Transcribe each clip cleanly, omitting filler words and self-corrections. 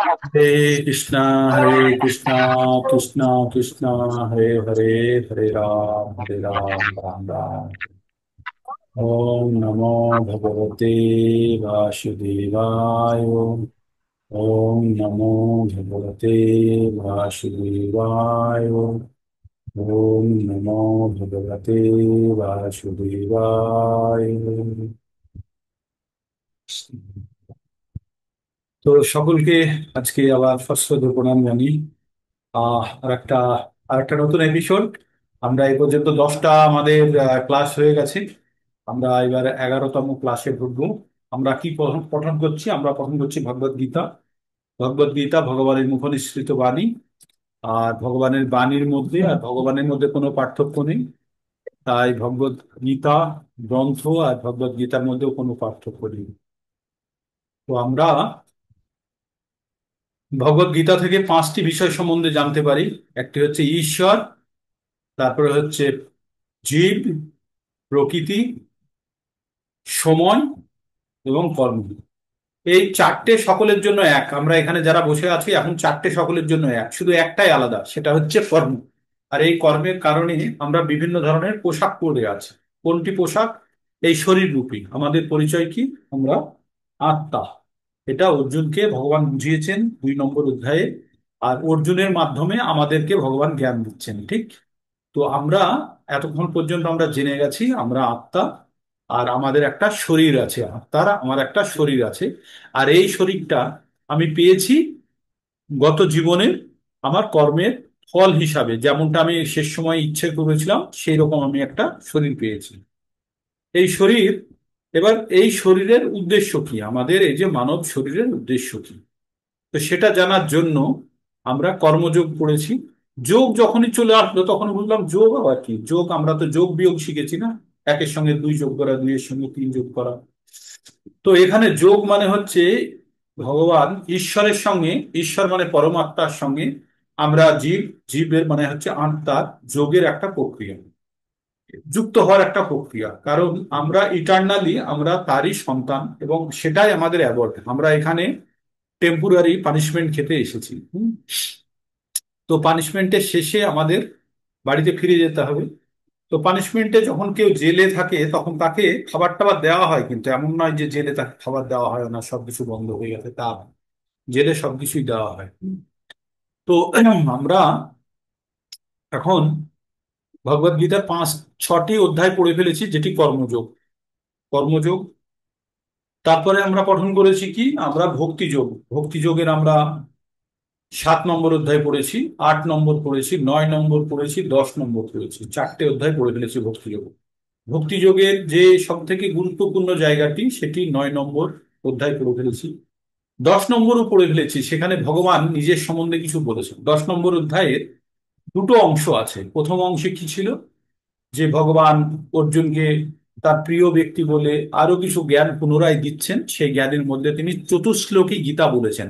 हरे कृष्णा हरे कृष्णा कृष्णा कृष्णा हरे हरे हरे राम राम राम। ओम नमो भगवते वासुदेवाय। ओम नमो भगवते वासुदेवाय। ओम नमो भगवते वासुदेवाय। তো সকলকে আজকে আবার সশ্রদ্ধ প্রণাম জানিয়ে আরেকটা আরেকটা নতুন এপিসোড। আমরা এই পর্যন্ত 10টা আমাদের ক্লাস হয়ে গেছে। আমরা এবার 11তম ক্লাসে ঢুকবো। আমরা কি পঠন পঠন করছি? আমরা পঠন করছি ভগবদ গীতা। ভগবদ গীতা ভগবানের মুখনিসৃত বাণী। আর ভগবানের বাণীর মধ্যে আর ভগবানের মধ্যে কোনো পার্থক্য নেই। তাই ভগবদ গীতা গ্রন্থ আর ভগবদ গীতার মধ্যেও কোনো পার্থক্য নেই। তো আমরা ভগবদ গীতা থেকে 5টি বিষয় সম্বন্ধে জানতে পারি। একটি হচ্ছে ঈশ্বর, তারপরে হচ্ছে জীব, প্রকৃতি, সময় এবং কর্ম। এই চারটে সকলের জন্য এক। আমরা এখানে যারা বসে আছি এখন চারটে সকলের জন্য এক, শুধু একটাই আলাদা, সেটা হচ্ছে কর্ম। আর এই কর্মের কারণে আমরা বিভিন্ন ধরনের পোশাক পরে আছি। কোনটি পোশাক? এই শরীর রূপী আমাদের পরিচয় কি? আমরা আত্মা। এটা অর্জুনকে ভগবান বুঝিয়েছেন 2 নম্বর অধ্যায়ে। আর অর্জুনের মাধ্যমে আমাদেরকে ভগবান জ্ঞান দিচ্ছেন, ঠিক? তো আমরা এতক্ষণ পর্যন্ত আমরা জেনে গেছি আমরা আত্মা। আর আমাদের একটা শরীর আছে, আত্মার আমার একটা শরীর আছে। আর এই শরীরটা আমি পেয়েছি গত জীবনে আমার কর্মের ফল হিসাবে, যেমনটা আমি শেষ সময় ইচ্ছে করেছিলাম সেই রকম আমি একটা শরীর পেয়েছি। এই শরীর, এবার এই শরীরের উদ্দেশ্য কি, আমাদের এই যে মানব শরীরের উদ্দেশ্য কি, তো সেটা জানার জন্য আমরা কর্মযোগ পড়েছি। যোগ যখনই চলে আসলো তখন বুঝলাম যোগ আবার কি। যোগ, আমরা তো যোগ বিয়োগ শিখেছি না? একের সঙ্গে দুই যোগ করা, দুইয়ের সঙ্গে তিন যোগ করা। তো এখানে যোগ মানে হচ্ছে ভগবান ঈশ্বরের সঙ্গে, ঈশ্বর মানে পরমাত্মার সঙ্গে আমরা জীব, জীবের মানে হচ্ছে আত্মার যোগের একটা প্রক্রিয়া, যুক্ত হওয়ার একটা প্রক্রিয়া। কারণ আমরা ইটার্নালি আমরা তারই সন্তান এবং সেটাই আমাদের অ্যাবর্ট। আমরা এখানে টেম্পোরারি পানিশমেন্ট খেতে এসেছি। তো পানিশমেন্টের শেষে আমাদের বাড়িতে ফিরে যেতে হবে। তো পানিশমেন্টে যখন কেউ জেলে থাকে তখন তাকে খাবার টাবার দেওয়া হয়, কিন্তু এমন নয় যে জেলে তাকে খাবার দেওয়া হয় না, সবকিছু বন্ধ হয়ে গেছে তা নয়। জেলে সবকিছুই দেওয়া হয়। তো আমরা এখন ভগবদ গীতার 6টি অধ্যায় পড়ে ফেলেছি, যেটি কর্মযোগ। কর্মযোগ, তারপরে আমরা পঠন করেছি কি, আমরা ভক্তিযোগ। ভক্তিযোগের আমরা 7 নম্বর অধ্যায় পড়েছি, 8 নম্বর পড়েছি, 9 নম্বর পড়েছি, 10 নম্বর পড়েছি। 4টে অধ্যায় পড়ে ফেলেছি ভক্তিযোগ। ভক্তিযোগের যে সব থেকে গুরুত্বপূর্ণ জায়গাটি সেটি 9 নম্বর অধ্যায় পড়ে ফেলেছি। 10 নম্বরও পড়ে ফেলেছি, সেখানে ভগবান নিজের সম্বন্ধে কিছু বলেছেন। 10 নম্বর অধ্যায়ের দুটো অংশ আছে। প্রথম অংশে কি ছিল, যে ভগবান অর্জুনকে তার প্রিয় ব্যক্তি বলে আরো কিছু জ্ঞান পুনরায় দিচ্ছেন। সেই জ্ঞানের মধ্যে তিনি চতুশ্লোকী গীতা বলেছেন।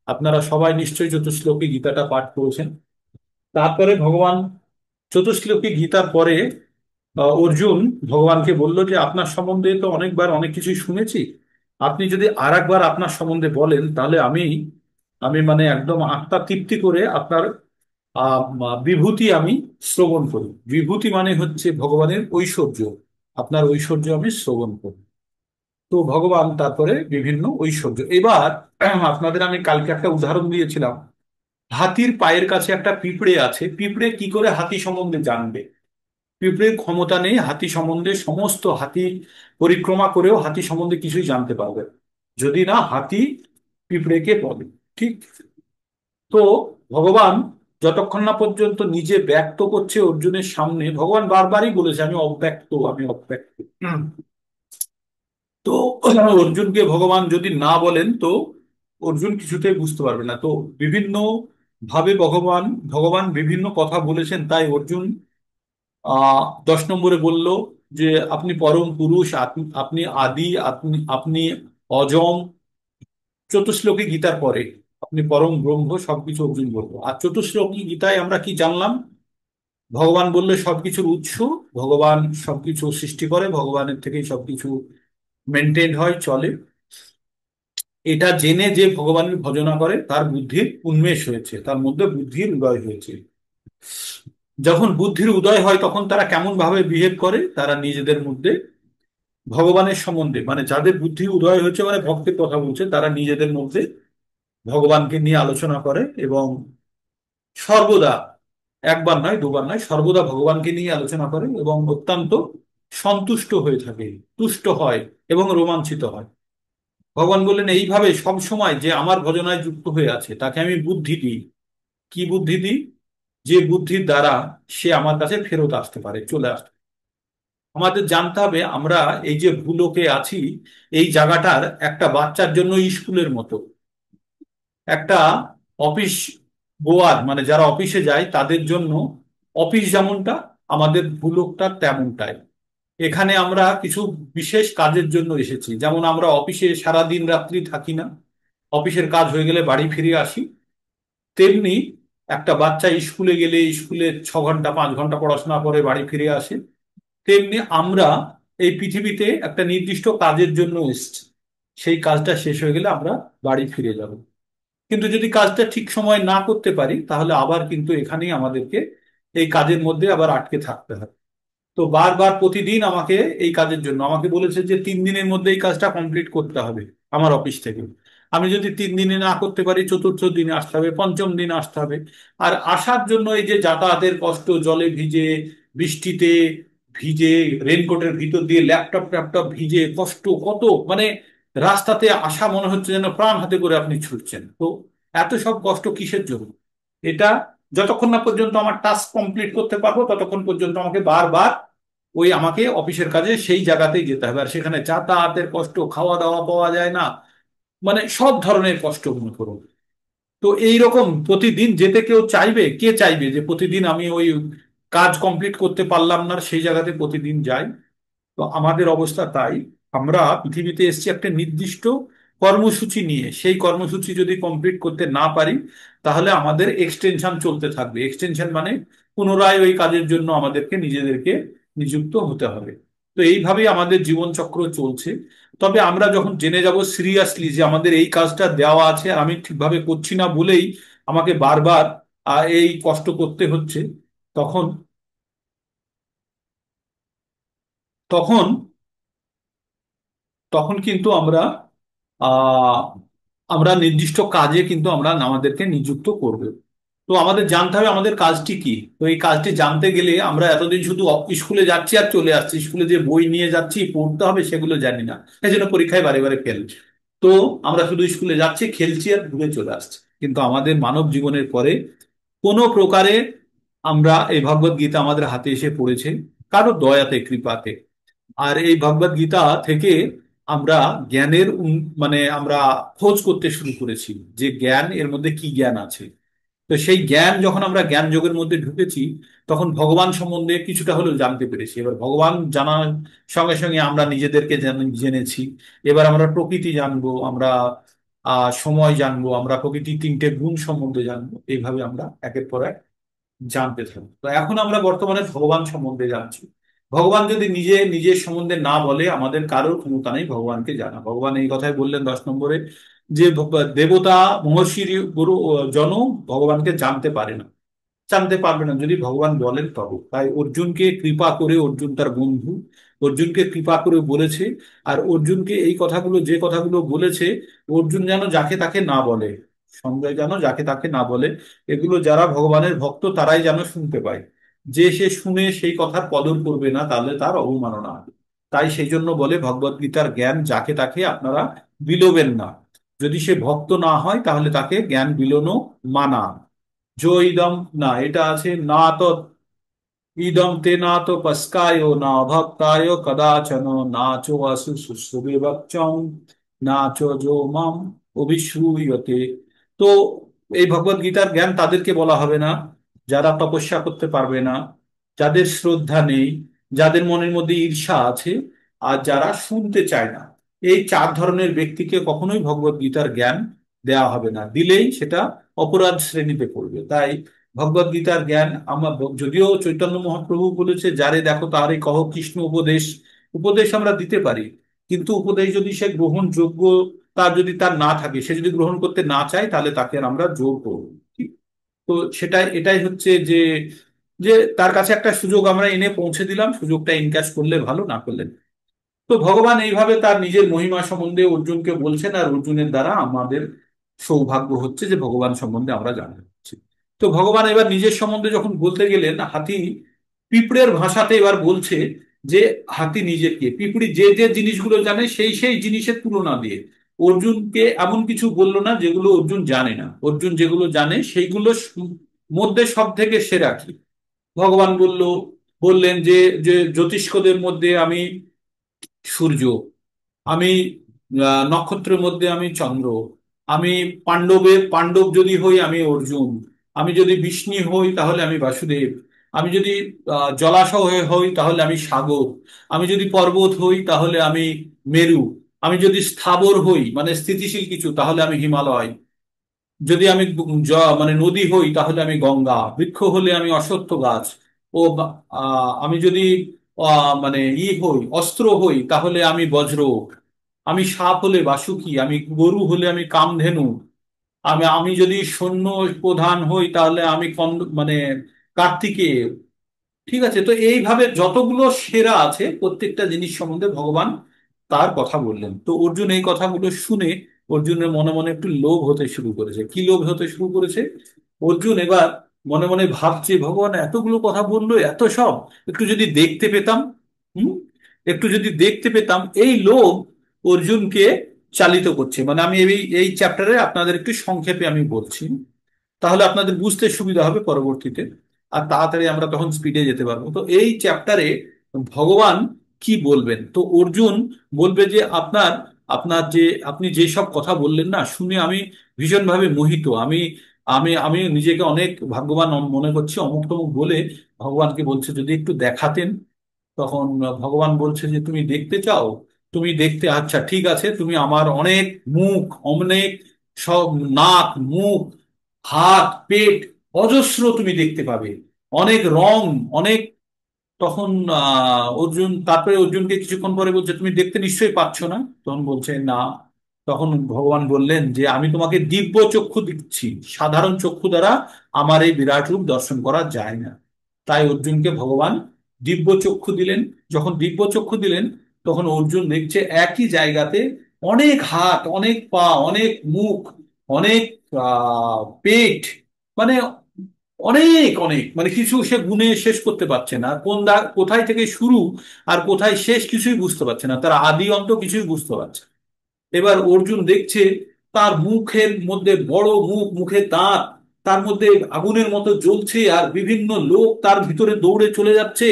আপনারা সবাই নিশ্চয়ই চতুশ্লোকী গীতাটা পাঠ করেছেন। তারপরে ভগবান চতুশ্লোকী গীতার পরে অর্জুন ভগবানকে বলল যে আপনার সম্বন্ধে তো অনেকবার অনেক কিছুই শুনেছি, আপনি যদি আর একবার আপনার সম্বন্ধে বলেন তাহলে আমি আমি মানে একদম আত্মা তৃপ্তি করে আপনার বিভূতি আমি শ্রবণ করি। বিভূতি মানে হচ্ছে ভগবানের ঐশ্বর্য। আপনার ঐশ্বর্য আমি শ্রবণ করি। তো ভগবান তারপরে বিভিন্ন ঐশ্বর্য, এবার আপনাদের আমি কালকে একটা উদাহরণ দিয়েছিলাম। হাতির পায়ের কাছে একটা পিঁপড়ে আছে, পিঁপড়ে কি করে হাতি সম্বন্ধে জানবে? পিঁপড়ের ক্ষমতা নেই হাতি সম্বন্ধে, সমস্ত হাতি পরিক্রমা করেও হাতি সম্বন্ধে কিছুই জানতে পারবে না, যদি না হাতি পিঁপড়েকে বলে, ঠিক? তো ভগবান যতক্ষণ না পর্যন্ত নিজে ব্যক্ত করছে অর্জুনের সামনে, ভগবান বারবারই বলেছে আমি অব্যক্ত, আমি অব্যক্ত। তো অর্জুনকে ভগবান যদি না বলেন তো অর্জুন কিছুতেই বুঝতে পারবে না। তো বিভিন্ন ভাবে ভগবান ভগবান বিভিন্ন কথা বলেছেন, তাই অর্জুন 10 নম্বরে বলল যে আপনি পরম পুরুষ, আপনি আপনি আদি, আপনি আপনি অজম। চতুশ্লোকী গীতার পরে আপনি পরম ব্রহ্ম, সবকিছু অর্জুন বলবো। আর চতুশ্লোকী গীতায় আমরা কি জানলাম? ভগবান বললে সবকিছুর উৎস, ভগবান সবকিছু সৃষ্টি করে, ভগবানের থেকেই সবকিছু মেনটেন হয়, চলে। এটা জেনে যে ভগবানের ভজনা করে তার বুদ্ধির উন্মেষ হয়েছে, তার মধ্যে বুদ্ধির উদয় হয়েছে। যখন বুদ্ধির উদয় হয় তখন তারা কেমন ভাবে বিহেভ করে, তারা নিজেদের মধ্যে ভগবানের সম্বন্ধে, মানে যাদের বুদ্ধি উদয় হয়েছে মানে ভক্তের কথা বলছে, তারা নিজেদের মধ্যে ভগবানকে নিয়ে আলোচনা করে এবং সর্বদা, একবার নয় দুবার নয়, সর্বদা ভগবানকে নিয়ে আলোচনা করে এবং অত্যন্ত সন্তুষ্ট হয়ে থাকে, তুষ্ট হয় এবং রোমাঞ্চিত হয়। ভগবান বললেন এইভাবে সব সময় যে আমার ভজনায় যুক্ত হয়ে আছে তাকে আমি বুদ্ধি দিই। কি বুদ্ধি দিই? যে বুদ্ধির দ্বারা সে আমার কাছে ফেরত আসতে পারে, চলে আসতে পারে। আমাদের জানতে হবে আমরা এই যে ভূলোকে আছি, এই জায়গাটার একটা বাচ্চার জন্য স্কুলের মতো, একটা অফিস গোয়ার মানে যারা অফিসে যায় তাদের জন্য অফিস যেমনটা, আমাদের ভূলোকটা তেমনটাই। এখানে আমরা কিছু বিশেষ কাজের জন্য এসেছি, যেমন আমরা অফিসে সারা দিন রাত্রি থাকি না, অফিসের কাজ হয়ে গেলে বাড়ি ফিরে আসি, তেমনি একটা বাচ্চা স্কুলে গেলে স্কুলে 6 ঘন্টা 5 ঘন্টা পড়াশোনা করে বাড়ি ফিরে আসে। তেমনি আমরা এই পৃথিবীতে একটা নির্দিষ্ট কাজের জন্য এসেছি, সেই কাজটা শেষ হয়ে গেলে আমরা বাড়ি ফিরে যাব। কিন্তু যদি কাজটা ঠিক সময় না করতে পারি তাহলে আবার কিন্তু এখানেই আমাদেরকে এই কাজের মধ্যে আবার আটকে থাকতে হবে। তো বারবার প্রতিদিন আমাকে এই কাজের জন্য আমাকে বলেছে যে 3 দিনের মধ্যে এই কাজটা কমপ্লিট করতে হবে আমার অফিস থেকে। আমি যদি 3 দিনে না করতে পারি চতুর্থ দিনে আসতে হবে, পঞ্চম দিনে আসতে হবে। আর আসার জন্য এই যে যাতায়াতের কষ্ট, জলে ভিজে, বৃষ্টিতে ভিজে, রেনকোটের ভিতর দিয়ে ল্যাপটপ ট্যাপটপ ভিজে, কষ্ট কত, মানে রাস্তাতে আসা মনে হচ্ছে যেন প্রাণ হাতে করে আপনি ছুটছেন। তো এত সব কষ্ট কিসের জন্য? এটা যতক্ষণ না পর্যন্ত আমার টাস্ক কমপ্লিট করতে পারবো ততক্ষণ পর্যন্ত আমাকে বারবার ওই আমাকে অফিসের কাজে সেই জায়গাতেই যেতে হবে। আর সেখানে যাতায়াতের কষ্ট, খাওয়া দাওয়া পাওয়া যায় না, মানে সব ধরনের কষ্ট মনে করুন। তো এইরকম প্রতিদিন যেতে কেউ চাইবে? কে চাইবে যে প্রতিদিন আমি ওই কাজ কমপ্লিট করতে পারলাম না সেই জায়গাতে প্রতিদিন যাই? তো আমাদের অবস্থা তাই। আমরা পৃথিবীতে এসেছি একটা নির্দিষ্ট কর্মসূচি নিয়ে, সেই কর্মসূচি যদি কমপ্লিট করতে না পারি তাহলে আমাদের এক্সটেনশন চলতে থাকবে। এক্সটেনশন মানে পুনরায় ওই কাজের জন্য আমাদেরকে নিজেদেরকে নিযুক্ত হতে হবে। তো এইভাবেই আমাদের জীবনচক্র চলছে। তবে আমরা যখন জেনে যাব সিরিয়াসলি যে আমাদের এই কাজটা দেওয়া আছে আর আমি ঠিকভাবে করছি না বলেই আমাকে বারবার এই কষ্ট করতে হচ্ছে, তখন তখন তখন কিন্তু আহ আমরা নির্দিষ্ট কাজে কিন্তু আমরা আমাদেরকে নিযুক্ত করবে। তো আমাদের জানতে হবে আমাদের কাজটি কি। তো এই কাজটি জানতে গেলে আমরা এতদিন শুধু স্কুলে যাচ্ছি আর চলে আসছি, স্কুলে যে বই নিয়ে যাচ্ছি পড়তে হবে সেগুলো জানি না, এই জন্য পরীক্ষায় বারে বারে ফেল। তো আমরা শুধু স্কুলে যাচ্ছি, খেলছি আর ঘুরে চলে আসছি। কিন্তু আমাদের মানব জীবনের পরে কোনো প্রকারে আমরা এই ভগবত গীতা আমাদের হাতে এসে পড়েছে কারো দয়াতে, কৃপাতে। আর এই ভগবত গীতা থেকে আমরা জ্ঞানের মানে আমরা খোঁজ করতে শুরু করেছি যে জ্ঞান, এর মধ্যে কি জ্ঞান আছে। তো সেই জ্ঞান যখন আমরা জ্ঞান যোগের মধ্যে ঢুকেছি তখন ভগবান সম্বন্ধে কিছুটা হলেও জানতে পেরেছি। এবার ভগবান জানার সঙ্গে সঙ্গে আমরা নিজেদেরকে জেনেছি। এবার আমরা প্রকৃতি জানবো, আমরা সময় জানবো, আমরা প্রকৃতির 3টে গুণ সম্বন্ধে জানবো। এইভাবে আমরা একের পর এক জানতে থাকবো। তো এখন আমরা বর্তমানে ভগবান সম্বন্ধে জানছি। ভগবান যদি নিজে নিজের সম্বন্ধে না বলে আমাদের কারোর ক্ষমতা নেই ভগবানকে জানা। ভগবান এই কথাই বললেন 10 নম্বরে যে দেবতা, মহর্ষি, গুরু জন ভগবানকে জানতে পারে না, জানতে পারবে না যদি ভগবান বলেন তবে। তাই অর্জুনকে কৃপা করে, অর্জুন তার বন্ধু, অর্জুনকে কৃপা করে বলেছে। আর অর্জুনকে এই কথাগুলো, যে কথাগুলো বলেছে, অর্জুন যেন যাকে তাকে না বলে, সঞ্জয় যেন যাকে তাকে না বলে। এগুলো যারা ভগবানের ভক্ত তারাই যেন শুনতে পায়। যে সে শুনে সেই কথার কদর করবে না তাহলে তার অবমাননা হবে। তাই সেই জন্য বলে ভগবত গীতার জ্ঞান যাকে তাকে আপনারা বিলোবেন না। যদি সে ভক্ত না হয় তাহলে তাকে জ্ঞান বিলোনো মানা। जो इदम, না এটা আছে না তো, ইদম তে না তো পস্কায় না ভক্তায় কদাচন নাচো আসু সুবিভক্তং নাচো যো মাম অভিশ্রূয়তে। তো এই ভগবত গীতার জ্ঞান তাদেরকে বলা হবে না যারা তপস্যা করতে পারবে না, যাদের শ্রদ্ধা নেই, যাদের মনের মধ্যে ঈর্ষা আছে, আর যারা শুনতে চায় না। এই 4 ধরনের ব্যক্তিকে কখনোই ভগবত গীতার জ্ঞান দেওয়া হবে না, দিলেই সেটা অপরাধ শ্রেণীতে পড়বে। তাই ভগবত গীতার জ্ঞান আমরা, যদিও চৈতন্য মহাপ্রভু বলেছে যারে দেখো তারে কহ কৃষ্ণ উপদেশ, উপদেশ আমরা দিতে পারি, কিন্তু উপদেশ যদি সে গ্রহণযোগ্য তার যদি তার না থাকে, সে যদি গ্রহণ করতে না চায়, তাহলে তাকে আর আমরা জোর করবো। ঠিক? তো সেটাই, এটাই হচ্ছে যে যে তার কাছে একটা সুযোগ আমরা এনে পৌঁছে দিলাম, সুযোগটা ইনক্যাশ করলে ভালো, না করলে না। তো ভগবান এইভাবে তার নিজের মহিমা সম্বন্ধে অর্জুনকে বলছেন, আর অর্জুনের দ্বারা আমাদের সৌভাগ্য হচ্ছে যে ভগবান সম্বন্ধে আমরা জানতে পারছি। তো ভগবান এবার নিজের সম্বন্ধে যখন বলতে গেলেন, হাতি পিঁপড়ের ভাষাতে এবার বলছে যে হাতি নিজেকে, পিঁপড়ি যে যে জিনিসগুলো জানে সেই সেই জিনিসের তুলনা দিয়ে অর্জুনকে এমন কিছু বললো না যেগুলো অর্জুন জানে না। অর্জুন যেগুলো জানে সেইগুলো মধ্যে সব থেকে সেরা কি, ভগবান বললেন যে যে জ্যোতিষ্কদের মধ্যে আমি সূর্য, আমি নক্ষত্রের মধ্যে আমি চন্দ্র, আমি পাণ্ডব যদি হই আমি অর্জুন, আমি যদি বিষ্ণু হই তাহলে আমি বাসুদেব, আমি যদি জলাশয় হই তাহলে আমি সাগর, আমি যদি পর্বত হই তাহলে আমি মেরু, আমি যদি স্থাবর হই মানে স্থিতিশীল কিছু তাহলে আমি হিমালয়, যদি আমি মানে নদী হই তাহলে আমি গঙ্গা, বৃক্ষ হলে আমি অশ্বত্থ গাছ, আমি যদি মানে হই, অস্ত্র হই তাহলে আমি বজ্র, আমি সাপ হলে বাসুকি, আমি গরু হলে আমি কামধেনু, আমি আমি যদি সৈন্য প্রধান হই তাহলে আমি মানে কার্তিকেয়। ঠিক আছে, তো এইভাবে যতগুলো সেরা আছে প্রত্যেকটা জিনিস সম্বন্ধে ভগবান তার কথা বললেন। তো অর্জুন এই কথাগুলো শুনে অর্জুনের মনে মনে একটু লোভ হতে শুরু করেছে। কি লোভ হতে শুরু করেছে? অর্জুন এবার মনে মনে ভাবছে, ভগবান এতগুলো কথা বললো, এত সব, একটু যদি দেখতে পেতাম। হুম, একটু যদি দেখতে পেতাম, এই লোভ অর্জুনকে চালিত করছে। মানে আমি এই চ্যাপ্টারে আপনাদের একটু সংক্ষেপে আমি বলছি, তাহলে আপনাদের বুঝতে সুবিধা হবে পরবর্তীতে, আর তাড়াতাড়ি আমরা তখন স্পিডে যেতে পারবো। তো এই চ্যাপ্টারে ভগবান কি বলবেন, তো অর্জুন বলবে যে আপনার আপনার যে আপনি যে সব কথা বললেন না, শুনে আমি ভীষণভাবে মোহিত, আমি আমি আমি নিজেকে অনেক ভাগ্যবান মনে করছি, অমুক তমুক বলে ভগবানকে বলছে যদি একটু দেখাতেন। তখন ভগবান বলছে যে তুমি দেখতে চাও, তুমি দেখতে, আচ্ছা ঠিক আছে, তুমি আমার অনেক মুখ, অনেক সব নাক, মুখ, হাত, পেট, অজস্র তুমি দেখতে পাবে, অনেক রং, অনেক। তখন তারপরে অর্জুনকে কিছুক্ষণ পরে বলছে তুমি দেখতে নিশ্চয়ই পাচ্ছ না, তখন বলছে না। তখন ভগবান বললেন যে আমি তোমাকে দিব্য চক্ষু দিচ্ছি, সাধারণ চক্ষু দ্বারা আমার এই বিরাট রূপ দর্শন করা যায় না। তাই অর্জুনকে ভগবান দিব্য চক্ষু দিলেন। যখন দিব্য চক্ষু দিলেন, তখন অর্জুন দেখছে একই জায়গাতে অনেক হাত, অনেক পা, অনেক মুখ, অনেক পেট, মানে অনেক অনেক, মানে কিছু সে গুণে শেষ করতে পারছে না। কোথায় থেকে শুরু আর কোথায় শেষ কিছুই বুঝতে পারছে না, তার আদি অন্ত কিছুই বুঝতে পারছে না। এবার অর্জুন দেখছে তার মুখের মধ্যে বড় মুখ, মুখে দাঁত, তার মধ্যে আগুনের মতো জ্বলছে, আর বিভিন্ন লোক তার ভিতরে দৌড়ে চলে যাচ্ছে,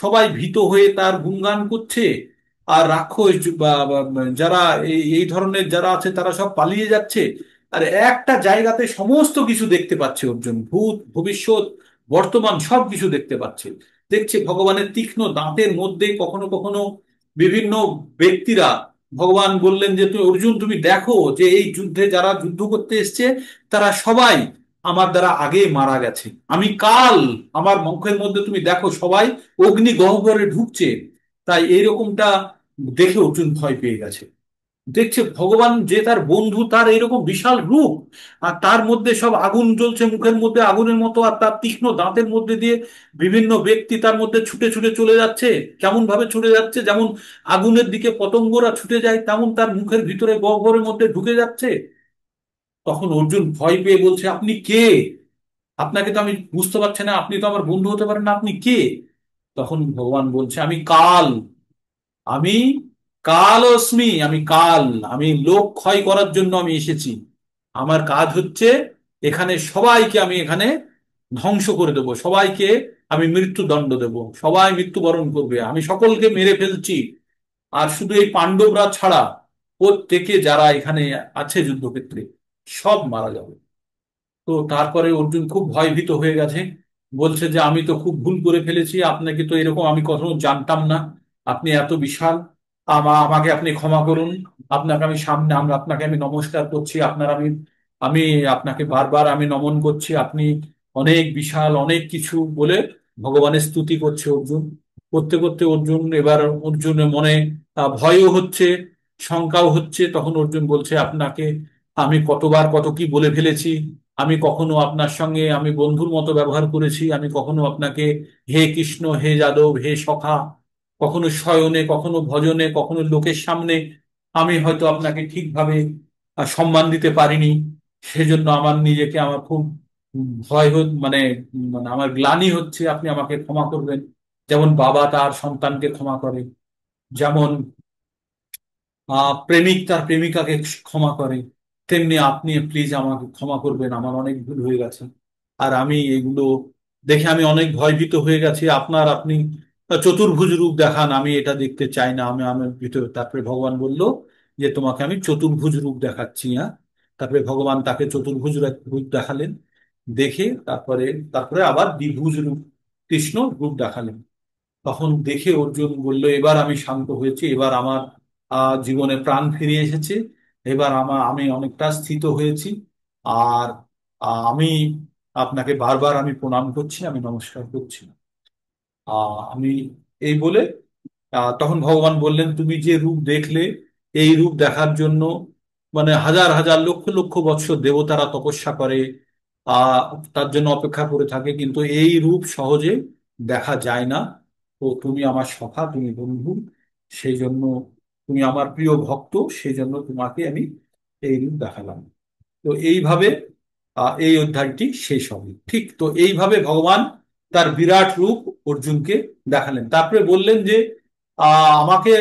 সবাই ভীত হয়ে তার গুণগান করছে। আর রাক্ষস যারা এই ধরনের যারা আছে তারা সব পালিয়ে যাচ্ছে। আর একটা জায়গাতে সমস্ত কিছু দেখতে পাচ্ছে অর্জুন, ভূত ভবিষ্যৎ বর্তমান সব কিছু দেখতে পাচ্ছে। দেখছে ভগবানের তীক্ষ্ণ দাঁতের মধ্যে কখনো কখনো বিভিন্ন ব্যক্তিরা, ভগবান বললেন যে তুমি অর্জুন তুমি দেখো যে এই যুদ্ধে যারা যুদ্ধ করতে এসছে তারা সবাই আমার দ্বারা আগে মারা গেছে, আমি কাল, আমার মুখের মধ্যে তুমি দেখো সবাই অগ্নি গহ্বরে ঢুকছে। তাই এইরকমটা দেখে অর্জুন ভয় পেয়ে গেছে। দেখছে ভগবান যে তার বন্ধু, তার এইরকম বিশাল রূপ, আর তার মধ্যে সব আগুন জ্বলছে, মুখের মধ্যে আগুনের মতো, আর তার তীক্ষ্ণ দাঁতের মধ্যে দিয়ে বিভিন্ন ব্যক্তি তার মধ্যে ছুটে ছুটে চলে যাচ্ছে। কেমন ভাবে ছুটে যাচ্ছে, যেমন আগুনের দিকে পতঙ্গরা ছুটে যায়, তেমন তার মুখের ভিতরে গহ্বরের মধ্যে ঢুকে যাচ্ছে। তখন অর্জুন ভয় পেয়ে বলছে আপনি কে? আপনাকে তো আমি বুঝতে পারছি না, আপনি তো আমার বন্ধু হতে পারেন না, আপনি কে? তখন ভগবান বলছে আমি কাল, আমি কালস্মি, আমি কাল, আমি লোক ক্ষয় করার জন্য আমি এসেছি। আমার কাজ হচ্ছে এখানে সবাইকে আমি এখানে ধ্বংস করে দেব, সবাইকে আমি মৃত্যুদণ্ড দেব, সবাই মৃত্যুবরণ করবে, আমি সকলকে মেরে ফেলছি। আর শুধু এই পাণ্ডবরা ছাড়া প্রত্যেকে যারা এখানে আছে যুদ্ধক্ষেত্রে সব মারা যাবে। তো তারপরে অর্জুন খুব ভয়ভীত হয়ে গেছে, বলছে যে আমি তো খুব ভুল করে ফেলেছি, আপনাকে তো এরকম আমি কখনো জানতাম না, আপনি এত বিশাল, আমাকে আপনি ক্ষমা করুন। আপনাকে আমি সামনে, আমরা আপনাকে আমি নমস্কার করছি, আপনার আমি আমি আপনাকে বারবার আমি নমন করছি, আপনি অনেক বিশাল, অনেক কিছু বলে ভগবানের স্তুতি করছে অর্জুন। করতে করতে অর্জুন এবার, অর্জুনের মনে ভয়ও হচ্ছে, শঙ্কাও হচ্ছে। তখন অর্জুন বলছে, আপনাকে আমি কতবার কত কি বলে ফেলেছি। আমি কখনো আপনার সঙ্গে আমি বন্ধুর মতো ব্যবহার করেছি, আমি কখনো আপনাকে হে কৃষ্ণ, হে যাদব, হে সখা, কখনো শয়নে, কখনো ভজনে, কখনো লোকের সামনে আমি হয়তো আপনাকে ঠিকভাবে সম্মান দিতে পারিনি। সেজন্য আমার নিজেকে আমার খুব ভয় মানে মানে আমার গ্লানি হচ্ছে। আপনি আমাকে ক্ষমা করবেন। যেমন বাবা তার সন্তানকে ক্ষমা করে, যেমন প্রেমিক তার প্রেমিকাকে ক্ষমা করে, তেমনি আপনি প্লিজ আমাকে ক্ষমা করবেন। আমার অনেক ভুল হয়ে গেছে। আর আমি এগুলো দেখে আমি অনেক ভয়ভীত হয়ে গেছি। আপনি চতুর্ভুজ রূপ দেখান, আমি এটা দেখতে চাই না। আমি আমার ভিতরে তারপরে ভগবান বলল যে তোমাকে আমি চতুর্ভুজ রূপ দেখাচ্ছি। হ্যাঁ, তারপরে ভগবান তাকে চতুর্ভুজ রূপ দেখালেন। দেখে তারপরে তারপরে আবার দ্বিভুজ রূপ, কৃষ্ণ রূপ দেখালেন। তখন দেখে অর্জুন বলল, এবার আমি শান্ত হয়েছি, এবার আমার জীবনে প্রাণ ফিরে এসেছে। এবার আমি অনেকটা স্থিত হয়েছি। আর আমি আপনাকে বারবার আমি প্রণাম করছি, আমি নমস্কার করছি। আমি এই বলে তখন ভগবান বললেন, তুমি যে রূপ দেখলে, এই রূপ দেখার জন্য মানে হাজার হাজার লক্ষ লক্ষ বৎসর দেবতারা তপস্যা করে, আহ তার জন্য অপেক্ষা করে থাকে, কিন্তু এই রূপ সহজে দেখা যায় না। তো তুমি আমার সখা, তুমি বন্ধু, সেই জন্য তুমি আমার প্রিয় ভক্ত, সেই জন্য তোমাকে আমি এই রূপ দেখালাম। তো এইভাবে এই অধ্যায়টি শেষ হবে। ঠিক তো এইভাবে ভগবান তার বিরাট রূপ অর্জুনকে দেখালেন। তারপরে বললেন যে আমাকে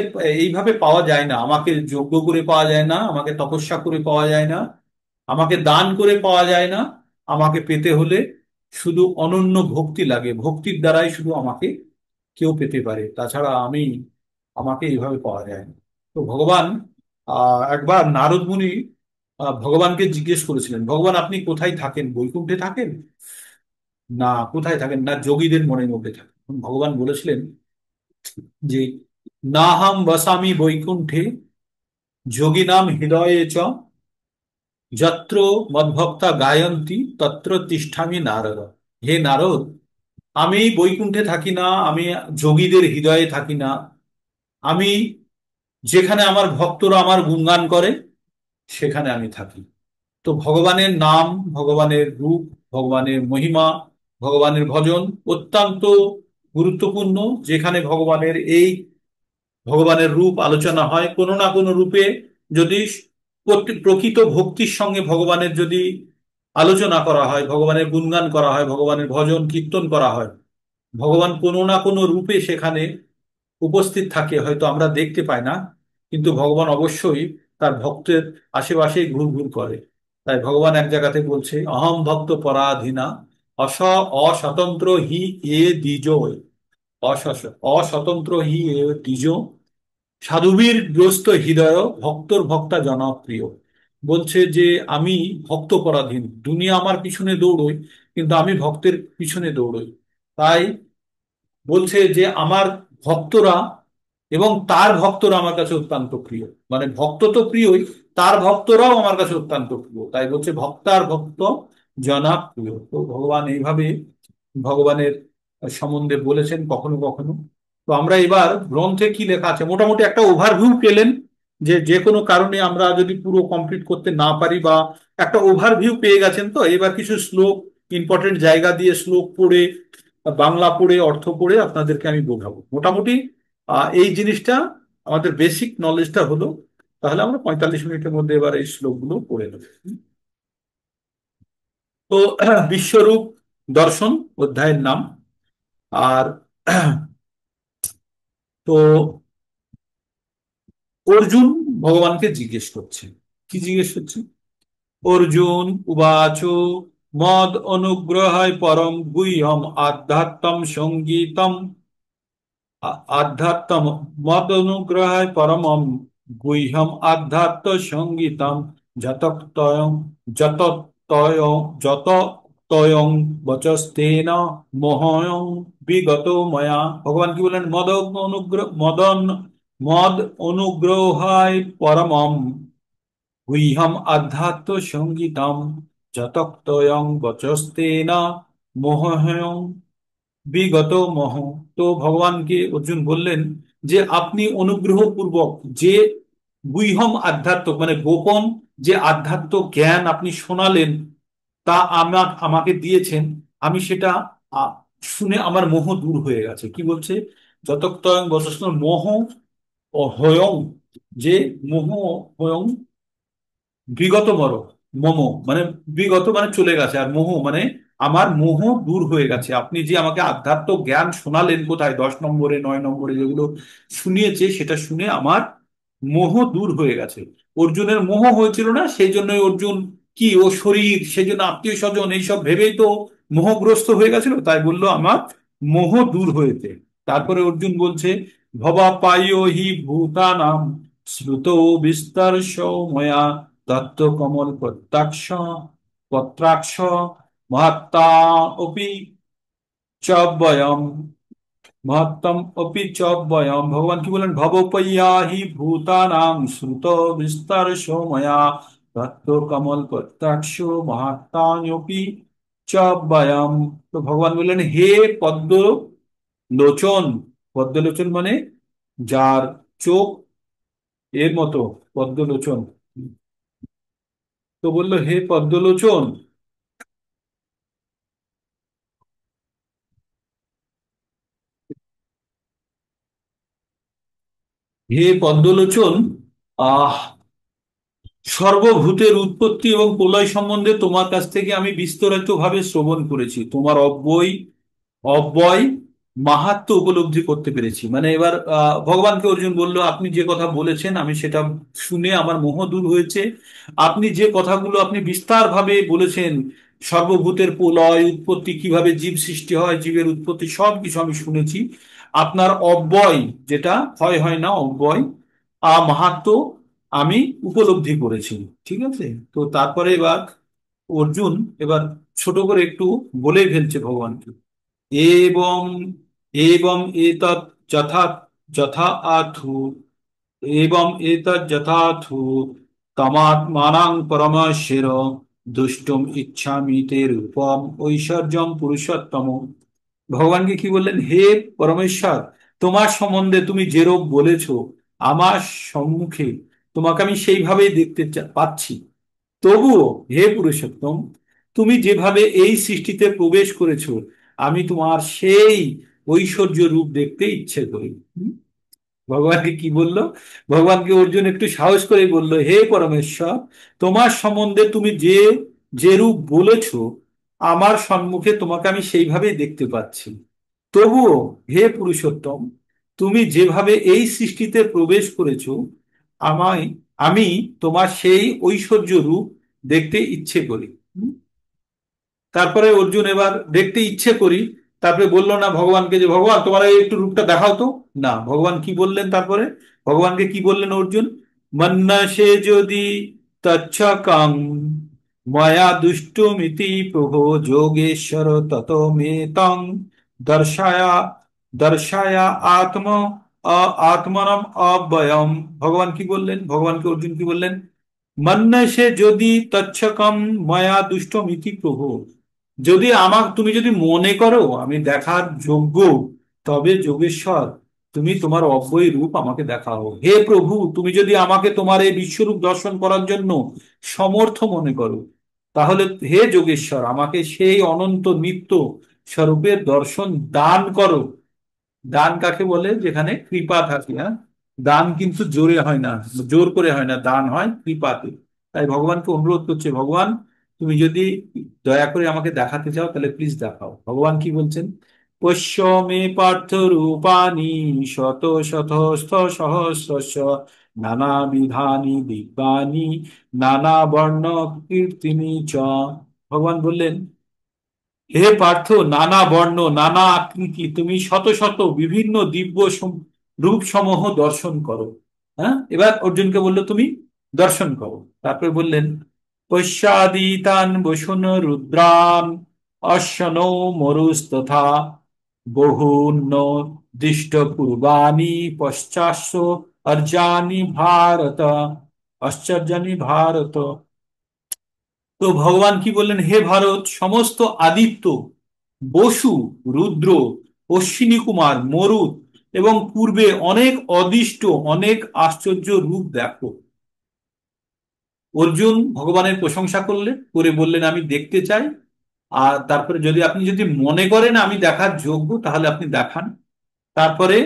এইভাবে পাওয়া যায় না, আমাকে যজ্ঞ করে পাওয়া যায় না, আমাকে তপস্যা করে পাওয়া যায় না, আমাকে দান করে পাওয়া যায় না। আমাকে পেতে হলে শুধু অনন্য ভক্তি লাগে, ভক্তির দ্বারাই শুধু আমাকে কেউ পেতে পারে, তাছাড়া আমাকে এইভাবে পাওয়া যায় না। তো ভগবান একবার নারদ মুনি ভগবানকে জিজ্ঞেস করেছিলেন, ভগবান আপনি কোথায় থাকেন? বৈকুণ্ঠে থাকেন? না, কোথায় থাকেন না, যোগীদের মনের মধ্যে থাকেন। তখন ভগবান বলেছিলেন যে নাহম বসামি বৈকুণ্ঠে যোগিনাম হৃদয়ে চ, যত্র মদ্ভক্তা গায়ন্তি তত্র তিষ্ঠামি নারদ। হে নারদ, আমি বৈকুণ্ঠে থাকি না, আমি যোগীদের হৃদয়ে থাকি না। আমি যেখানে আমার ভক্তরা আমার গুণগান করে সেখানে আমি থাকি। তো ভগবানের নাম, ভগবানের রূপ, ভগবানের মহিমা, ভগবানের ভজন অত্যন্ত গুরুত্বপূর্ণ। যেখানে ভগবানের রূপ আলোচনা হয়, কোনো না কোনো রূপে যদি প্রকৃত ভক্তির সঙ্গে ভগবানের যদি আলোচনা করা হয়, ভগবানের গুণগান করা হয়, ভগবানের ভজন কীর্তন করা হয়, ভগবান কোনো না কোনো রূপে সেখানে উপস্থিত থাকে। হয়তো আমরা দেখতে পাই না, কিন্তু ভগবান অবশ্যই তার ভক্তের আশেপাশেই ঘুরঘুর করে। তাই ভগবান এক জায়গাতে বলছে, অহম ভক্ত পরাধীনা অস অস্বতন্ত্র হি এ দ্বিজ, অস্বতন্ত্র হি এ দ্বিজ, সাধুবীর গ্রস্ত হৃদয় ভক্তর ভক্তা জনপ্রিয়। বলছে যে আমি ভক্ত পরাধীন, দুনিয়া আমার পিছনে দৌড়ই, কিন্তু আমি ভক্তের পিছনে দৌড়ই। তাই বলছে যে আমার ভক্তরা এবং তার ভক্তরা আমার কাছে অত্যন্ত প্রিয়। মানে ভক্ত তো প্রিয়ই, তার ভক্তরাও আমার কাছে অত্যন্ত প্রিয়। তাই বলছে ভক্তার ভক্ত জনা প্রিয়। তো ভগবান এইভাবে ভগবানের সম্বন্ধে বলেছেন কখনো কখনো। তো আমরা এবার গ্রন্থে কি লেখা আছে মোটামুটি একটা ওভারভিউ পেলেন, যে যে কোনো কারণে আমরা যদি পুরো কমপ্লিট করতে না পারি, বা একটা ওভারভিউ পেয়ে গেছেন। তো এবার কিছু শ্লোক, ইম্পর্টেন্ট জায়গা দিয়ে শ্লোক পড়ে, বাংলা পড়ে, অর্থ পড়ে আপনাদেরকে আমি বোঝাবো মোটামুটি। এই জিনিসটা আমাদের বেসিক নলেজটা হলো। তাহলে আমরা 45 মিনিটের মধ্যে এবার এই শ্লোকগুলো পড়ে নেব। তো বিশ্বরূপ দর্শন অধ্যায়ের নাম। আর তো অর্জুন ভগবানকে জিজ্ঞেস করছে, কি জিজ্ঞেস করছে? অর্জুন উবাচ মদ অনুগ্রহায় পরম গুহ্যম আধ্যাত্ম সঙ্গীতম, আধ্যাত্ম মদ অনুগ্রহায় পরমম গুহ্যম আধ্যাত্ম সঙ্গীতম, যতক্তয়ং যতত্তয়ং যততয়ং বচস্তেন মোহয়ং বিগত ময়া। ভগবান কি বলেন? মদ অনুগ্রহায় পরমম গুহ্যম আধ্যাত্ম সঙ্গীতম, যতক্তয়ং বচস্তেন মোহয়ং বিগত মোহ। তো ভগবানকে অর্জুন বললেন যে আপনি অনুগ্রহ পূর্বক যে গুহ্যম আধ্যাত্ম মানে গোপন যে আধ্যাত্ম জ্ঞান আপনি শোনালেন, তা আমাকে দিয়েছেন, আমি সেটা আ, শুনে আমার মোহ দূর হয়ে গেছে। কি বলছে? যতক্তয়ং বচস্ব মোহ ও হয়ং, যে মোহ হয়ং বিগত মর, মোমো মানে বিগত মানে চলে গেছে, আর মোহ মানে আমার মোহ দূর হয়ে গেছে। আপনি যে আমাকে আধ্যাত্ম জ্ঞান শোনালেন, কোথায় 10 নম্বরে 9 নম্বরে যেগুলো শুনিয়েছে, সেটা শুনে আমার মোহ দূর হয়ে গেছে। অর্জুনের মোহ হয়েছিল না, সেই জন্যই অর্জুন কি ও শরীর, সেই জন্য আত্মীয় স্বজন এইসব ভেবেই তো মোহগ্রস্ত হয়ে গেছিল, তাই বললো আমার মোহ দূর হয়েছে। তারপরে অর্জুন বলছে, ভবা পায়ো হি ভূতানাম শ্রুত বিস্তর্শ ময়া দত্ত কমল প্রত্যাক্ষ পত্রাক্ষ মহাত্মা অপি চ বয়ম মহত্তম অপি চ বয়ম। ভগবান কি বলেন? ভবপৈয়া হি ভূতানাং শ্রুত বিস্তর্শ ময়া দত্ত কমল প্রত্যাক্ষ মহাত্মান্যপি চ বয়ম। তো ভগবান বললেন, হে পদ্ম লোচন, পদ্মলোচন মানে যার চোখ এর মতো, পদ্মলোচন। তো বললো, হে পদ্মলোচন, হে পদ্মলোচন, আহ সর্বভূতের উৎপত্তি এবং প্রলয় সম্বন্ধে তোমার কাছ থেকে আমি বিস্তারিতভাবে শ্রবণ করেছি। তোমার অব্যয় অব্যয় মাহাত্ম্য উপলব্ধি করতে পেরেছি। মানে এবার ভগবানকে অর্জুন বলল, আপনি যে কথা বলেছেন আমি সেটা শুনে আমার মোহ দূর হয়েছে। আপনি যে কথাগুলো আপনি বিস্তার ভাবে বলেছেন, সর্বভূতের প্রলয় উৎপত্তি, কিভাবে জীব সৃষ্টি হয়, জীবের উৎপত্তি, সব কিছু আমি শুনেছি। আপনার অব্যয়, যেটা ক্ষয় হয় না, অব্যয় মাহাত্ম্য আমি উপলব্ধি করেছি। ঠিক আছে? তো তারপরে এবার অর্জুন এবার ছোট করে একটু বলেই ফেলছে ভগবানকে, এবং এবং এতৎ যথা যথা আথু এবং এতৎ যথাথু তমাত্মানাং পরমেশ্বর দুষ্টুম ইচ্ছামি তে রূপম ঐশ্বর্যম পুরুষোত্তম। ভগবানকে কি বললেন? হে পরমেশ্বর, তোমার সম্বন্ধে তুমি যেরূপ বলেছো, আমার সম্মুখে তোমাকে আমি সেইভাবেই দেখতে পাচ্ছি। তবুও হে পুরুষোত্তম, তুমি যেভাবে এই সৃষ্টিতে প্রবেশ করেছো, আমি তোমার সেই ঐশ্বর্য রূপ দেখতে ইচ্ছে করি। ভগবানকে কি বললো? ভগবানকে অর্জুন একটু সাহস করে বলল, হে পরমেশ্বর, তোমার সম্বন্ধে তুমি যে রূপ বলেছো, আমার সম্মুখে তোমাকে আমি সেইভাবেই দেখতে পাচ্ছি। তবুও হে পুরুষোত্তম, তুমি যেভাবে এই সৃষ্টিতে প্রবেশ করেছো, আমায় আমি তোমার সেই ঐশ্বর্য রূপ দেখতে ইচ্ছে করি। তারপরে অর্জুন এবার দেখতে ইচ্ছে করি, তারপরে বললো না ভগবানকে যে, ভগবান তোমার এই একটু রূপটা দেখাও তো। না, ভগবান কি বললেন তারপরে? ভগবানকে কি বললেন অর্জুন? মন্নাসে যদি তচ্ছকং ময়া দুষ্টুমিতি প্রভো যোগেশ্বর তত মে তং দর্শায়া দর্শায়া আত্ম আত্মনম অব্যয়ম। ভগবান কি বললেন? ভগবানকে অর্জুন কি বললেন? মন্যসে যদি তচ্ছকম ময়া দুষ্টমিতি প্রভু, যদি তুমি যদি মনে করো আমি দেখার যোগ্য, তবে যোগেশ্বর তুমি তোমার অব্যয় রূপ আমাকে দেখাও। হে প্রভু, তুমি যদি আমাকে তোমার এই বিশ্বরূপ দর্শন করার জন্য সমর্থ মনে করো, তাহলে হে যোগেশ্বর আমাকে সেই অনন্ত নিত্য স্বরূপের দর্শন দান করো। দান কাকে বলে? যেখানে কৃপা থাকে। হ্যাঁ, দান কিন্তু জোরে হয় না, জোর করে হয় না, দান হয় কৃপাতে। তাই ভগবানকে অনুরোধ করছে, ভগবান তুমি যদি দয়া করে আমাকে দেখাতে চাও, তাহলে প্লিজ দেখাও। ভগবান কি বলছেন? পশ্য মে পার্থ রূপানি শত শতস্থ সহস্রস্য নানা বিধানি দিব্যানি নানা বর্ণ কীর্তিনি চ। ভগবান বললেন, হে পার্থ, নানা বর্ণ নানা আকৃতি তুমি শত শত বিভিন্ন দিব্য রূপ সমূহ দর্শন করো। হ্যাঁ, এবার অর্জুনকে বললো তুমি দর্শন করো। তারপরে বললেন, পশ্চাদিতান বসুন রুদ্রান অশ্বনো মরুস্তথা বহুন্য দৃষ্ট পূর্বাণি পশ্চাৎ অর্জানি ভারত আশ্চর্যানি ভারত। তো ভগবান কি বললেন? হে ভারত, সমস্ত আদিত্য, বসু, রুদ্র, অশ্বিনী কুমার, মরুত এবং পূর্বে অনেক অদিষ্ট, অনেক আশ্চর্য রূপ দেখো। অর্জুন ভগবানের প্রশংসা করলেন, করে বললেন আমি দেখতে চাই। আর তারপরে আপনি যদি মনে করেন আমি দেখার যোগ্য, তাহলে আপনি দেখান। তারপরে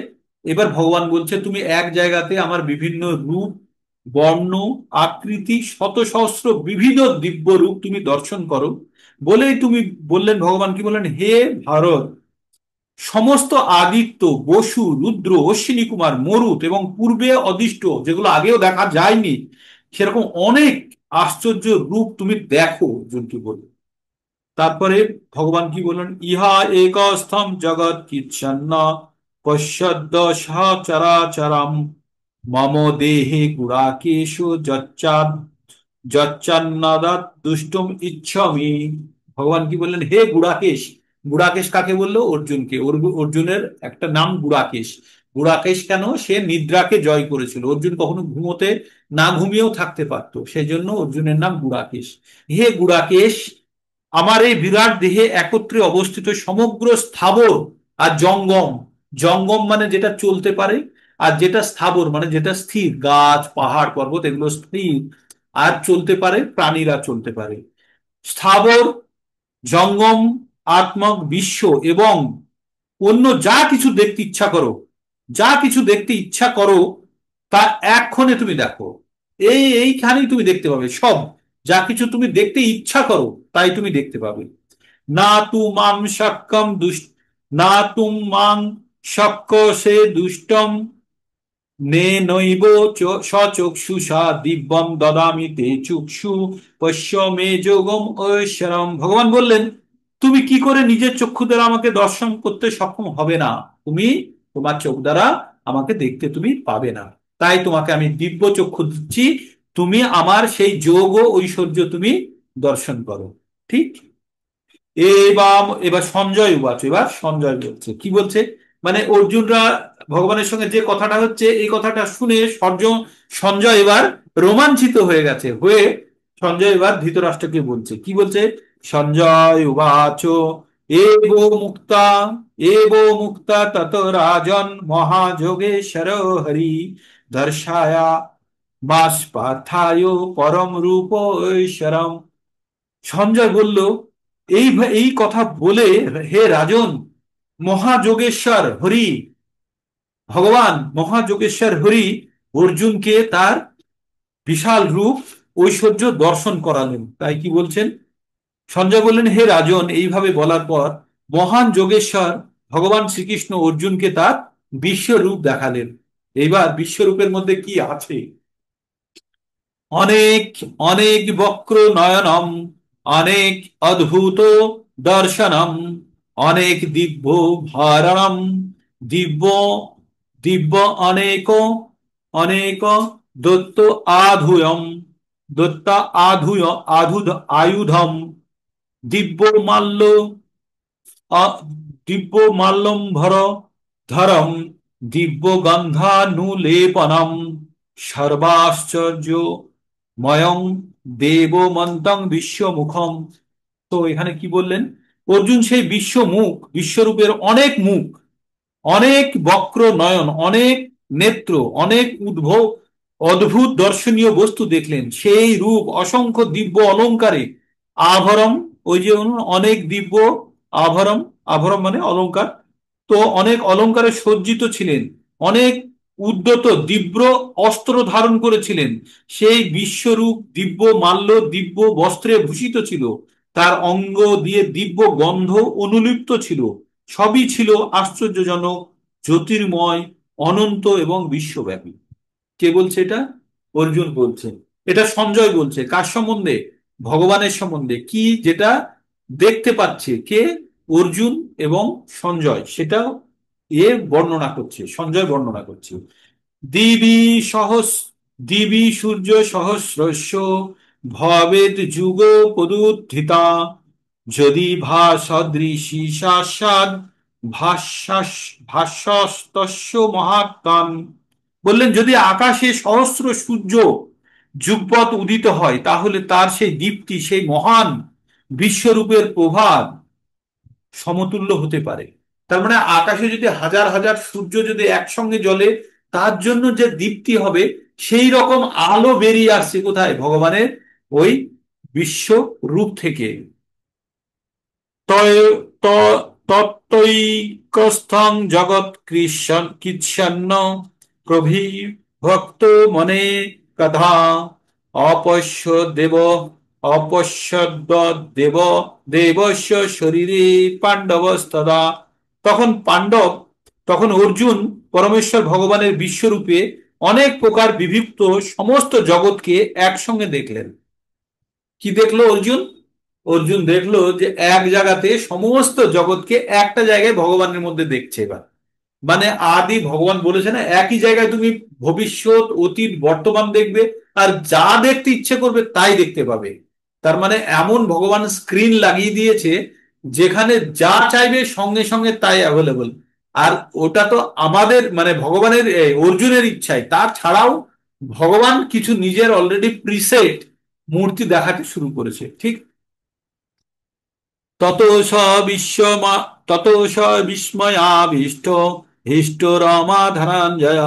এবার ভগবান বলছে তুমি এক জায়গাতে আমার বিভিন্ন রূপ, বর্ণ, আকৃতি, শত সহস্র বিবিধ দিব্য রূপ তুমি দর্শন করো। বলেই তুমি বললেন, ভগবান কি বললেন, হে ভারত, সমস্ত আদিত্য, বসু, রুদ্র, অশ্বিনী কুমার, মরুত এবং পূর্বে অদিষ্ট, যেগুলো আগেও দেখা যায়নি, সেরকম অনেক আশ্চর্য রূপ তুমি দেখো, অর্জুনকে বলে। তারপরে ভগবান কি বললেন, ইহা একস্থম জগৎ কিচ্ছন্ন পশ্যদ্য সচরাচরম মম দেহে গুড়াকেশু যচ্চান্নাদাত দুষ্টুম ইচ্ছামি। ভগবান কি বললেন, হে গুড়াকেশ। গুড়াকেশ কাকে বললো? অর্জুনকে। অর্জুনের একটা নাম গুড়াকেশ। গুড়াকেশ কেন? সে নিদ্রাকে জয় করেছিল। অর্জুন কখনো ঘুমোতে না ঘুমিয়েও থাকতে পারতো, সেই জন্য অর্জুনের নাম গুড়াকেশ। হে গুড়াকেশ, আমার এই বিরাট দেহে একত্রে অবস্থিত সমগ্র স্থাবর আর জঙ্গম। জঙ্গম মানে যেটা চলতে পারে, আর যেটা স্থাবর মানে যেটা স্থির, গাছ, পাহাড়, পর্বত এগুলো স্থির আর চলতে পারে, প্রাণীরা চলতে পারে। স্থাবর, জঙ্গম, আত্মক বিশ্ব এবং অন্য যা কিছু দেখতে ইচ্ছা করো, যা কিছু দেখতে ইচ্ছা করো, তা এক্ষণে তুমি দেখো। এইখানেই তুমি দেখতে পাবে সব। যা কিছু তুমি দেখতে ইচ্ছা করো, তাই তুমি দেখতে পাবে। না তু মাং শক্কম দুষ্ট, না তুম মাং শক্ক সে দুষ্টম নে নৈব সচক্ষুষা দিব্যম দদামি তে চক্ষু পশ্য মে যোগম ঐশ্বরম। ভগবান বললেন, তুমি কি করে নিজের চক্ষু দ্বারা আমাকে দর্শন করতে সক্ষম হবে না? তুমি তোমার চোখ দ্বারা আমাকে দেখতে তুমি পাবে না, তাই তোমাকে আমি দিব্য চক্ষু দিচ্ছি। তুমি আমার সেই যোগ ও ঐশ্বর্য তুমি দর্শন করো। ঠিক। এবার সঞ্জয় উবাচ, এবার সঞ্জয় বলছে, কি বলছে, মানে অর্জুনরা ভগবানের সঙ্গে যে কথাটা হচ্ছে, এই কথাটা শুনে সঞ্জয় এবার রোমাঞ্চিত হয়ে গেছে, হয়ে সঞ্জয় এবার ধৃতরাষ্ট্রকে বলছে, কি বলছে, সঞ্জয় উবাচ এব মুক্তা এব মুক্তা তত রাজন মহাযোগেশ্বর হরি দর্শায়া মাস পার্থায় পরম রূপ ঐশ্বরম। সঞ্জয় বলল, এই কথা বলে, হে রাজন, মহাযোগেশ্বর হরি, ভগবান মহাযোগেশ্বর হরি অর্জুনকে তার বিশাল রূপ, ঐশ্বর্য দর্শন করালেন। তাই কি বলছেন, সঞ্জয় বললেন, হে রাজন, এইভাবে বলার পর মহান যোগেশ্বর ভগবান শ্রীকৃষ্ণ অর্জুনকে তার বিশ্বরূপ দেখালেন। এইবার বিশ্বরূপের মধ্যে কি আছে, অনেক অনেক বক্র নয়নম, অনেক অদ্ভুত দর্শনম, অনেক দিব্য ভারণম, দিব্য দিব্য অনেক অনেক দত্ত আধুয়ম, দত্ত আধুয় আধুধ আয়ুধম, দিব্য মাল্য দিব্য মাল্যম্ভর ধরম, দিব্য গন্ধানুলেপনম, সর্বাশ্চর্য ময়ং দেবমন্তং বিশ্বমুখম। তো এখানে কি বললেন, অর্জুন সেই বিশ্বমুখ, বিশ্বরূপের অনেক মুখ, অনেক বক্র নয়ন, অনেক নেত্র, অনেক অদ্ভুত দর্শনীয় বস্তু দেখলেন। সেই রূপ অসংখ্য দিব্য অলংকারে আভরম, ওই যে অনেক দিব্য আভরম, আভরম মানে অলংকার, তো অনেক অলংকারে সজ্জিত ছিলেন, অনেক উদ্যত দিব্য অস্ত্র ধারণ করেছিলেন। সেই বিশ্বরূপ দিব্য মাল্য, দিব্য বস্ত্রে ভূষিত ছিল। তার অঙ্গ দিয়ে দিব্য গন্ধ অনুলিপ্ত ছিল। সবই ছিল আশ্চর্যজনক, জ্যোতির্ময়, অনন্ত এবং বিশ্বব্যাপী। কে বলছে এটা? অর্জুন বলছে। এটা সঞ্জয় বলছে কার সম্বন্ধে? ভগবানের সম্বন্ধে। কি যেটা দেখতে পাচ্ছে কে? অর্জুন এবং সঞ্জয়, সেটা বর্ণনা করছে, সঞ্জয় বর্ণনা করছে। দিবি সহস দিবি সূর্য সহস্রস্য ভবেদ যুগ পদুত্থিতা যদি ভাসদৃশি সাস্যাদ ভাস্যস্তস্য মহাত্মান। বললেন, যদি আকাশে সহস্র সূর্য যুগপৎ উদিত হয়, তাহলে তার সেই দীপ্তি, সেই মহান বিশ্বরূপের প্রভাব সমতুল্য হতে পারে। তার মানে আকাশে যদি হাজার হাজার সূর্য যদি একসঙ্গে জ্বলে, তার জন্য যে দীপ্তি হবে, সেই রকম আলো বেরিয়ে আসছে কোথায়? ভগবানের ওই বিশ্ব রূপ থেকে। তয় তত্ত্বৈকস্থং জগৎ কৃচ্ছন্ন প্রবিভক্ত মনে কথা অপশ্য দেব অপশ্যদ্য দেব দেবস্য শরীরে পাণ্ডবস্তদা। তখন পাণ্ডব, তখন অর্জুন পরমেশ্বর ভগবানের বিশ্বরূপে অনেক প্রকার বিভক্ত সমস্ত জগৎকে একসঙ্গে দেখলেন। কি দেখলো অর্জুন? অর্জুন দেখলো যে এক জায়গাতে সমস্ত জগৎকে একটা জায়গায় ভগবানের মধ্যে দেখছে এবার। মানে আদি ভগবান বলেছে না, একই জায়গায় তুমি ভবিষ্যৎ, অতীত, বর্তমান দেখবে, আর যা দেখতে ইচ্ছে করবে তাই দেখতে পাবে। তার মানে এমন ভগবান স্ক্রিন লাগিয়ে দিয়েছে, যেখানে যা চাইবে সঙ্গে সঙ্গে তাই অ্যাভেলেবল। আর ওটা তো আমাদের মানে ভগবানের অর্জুনের ইচ্ছায়, তার ছাড়াও ভগবান কিছু নিজের অলরেডি প্রিসেট মূর্তি দেখাতে শুরু করেছে, ঠিক। তত স বিস্ময়া তত স বিস্ময়াবিষ্ট হৃষ্ট রমা ধনঞ্জয়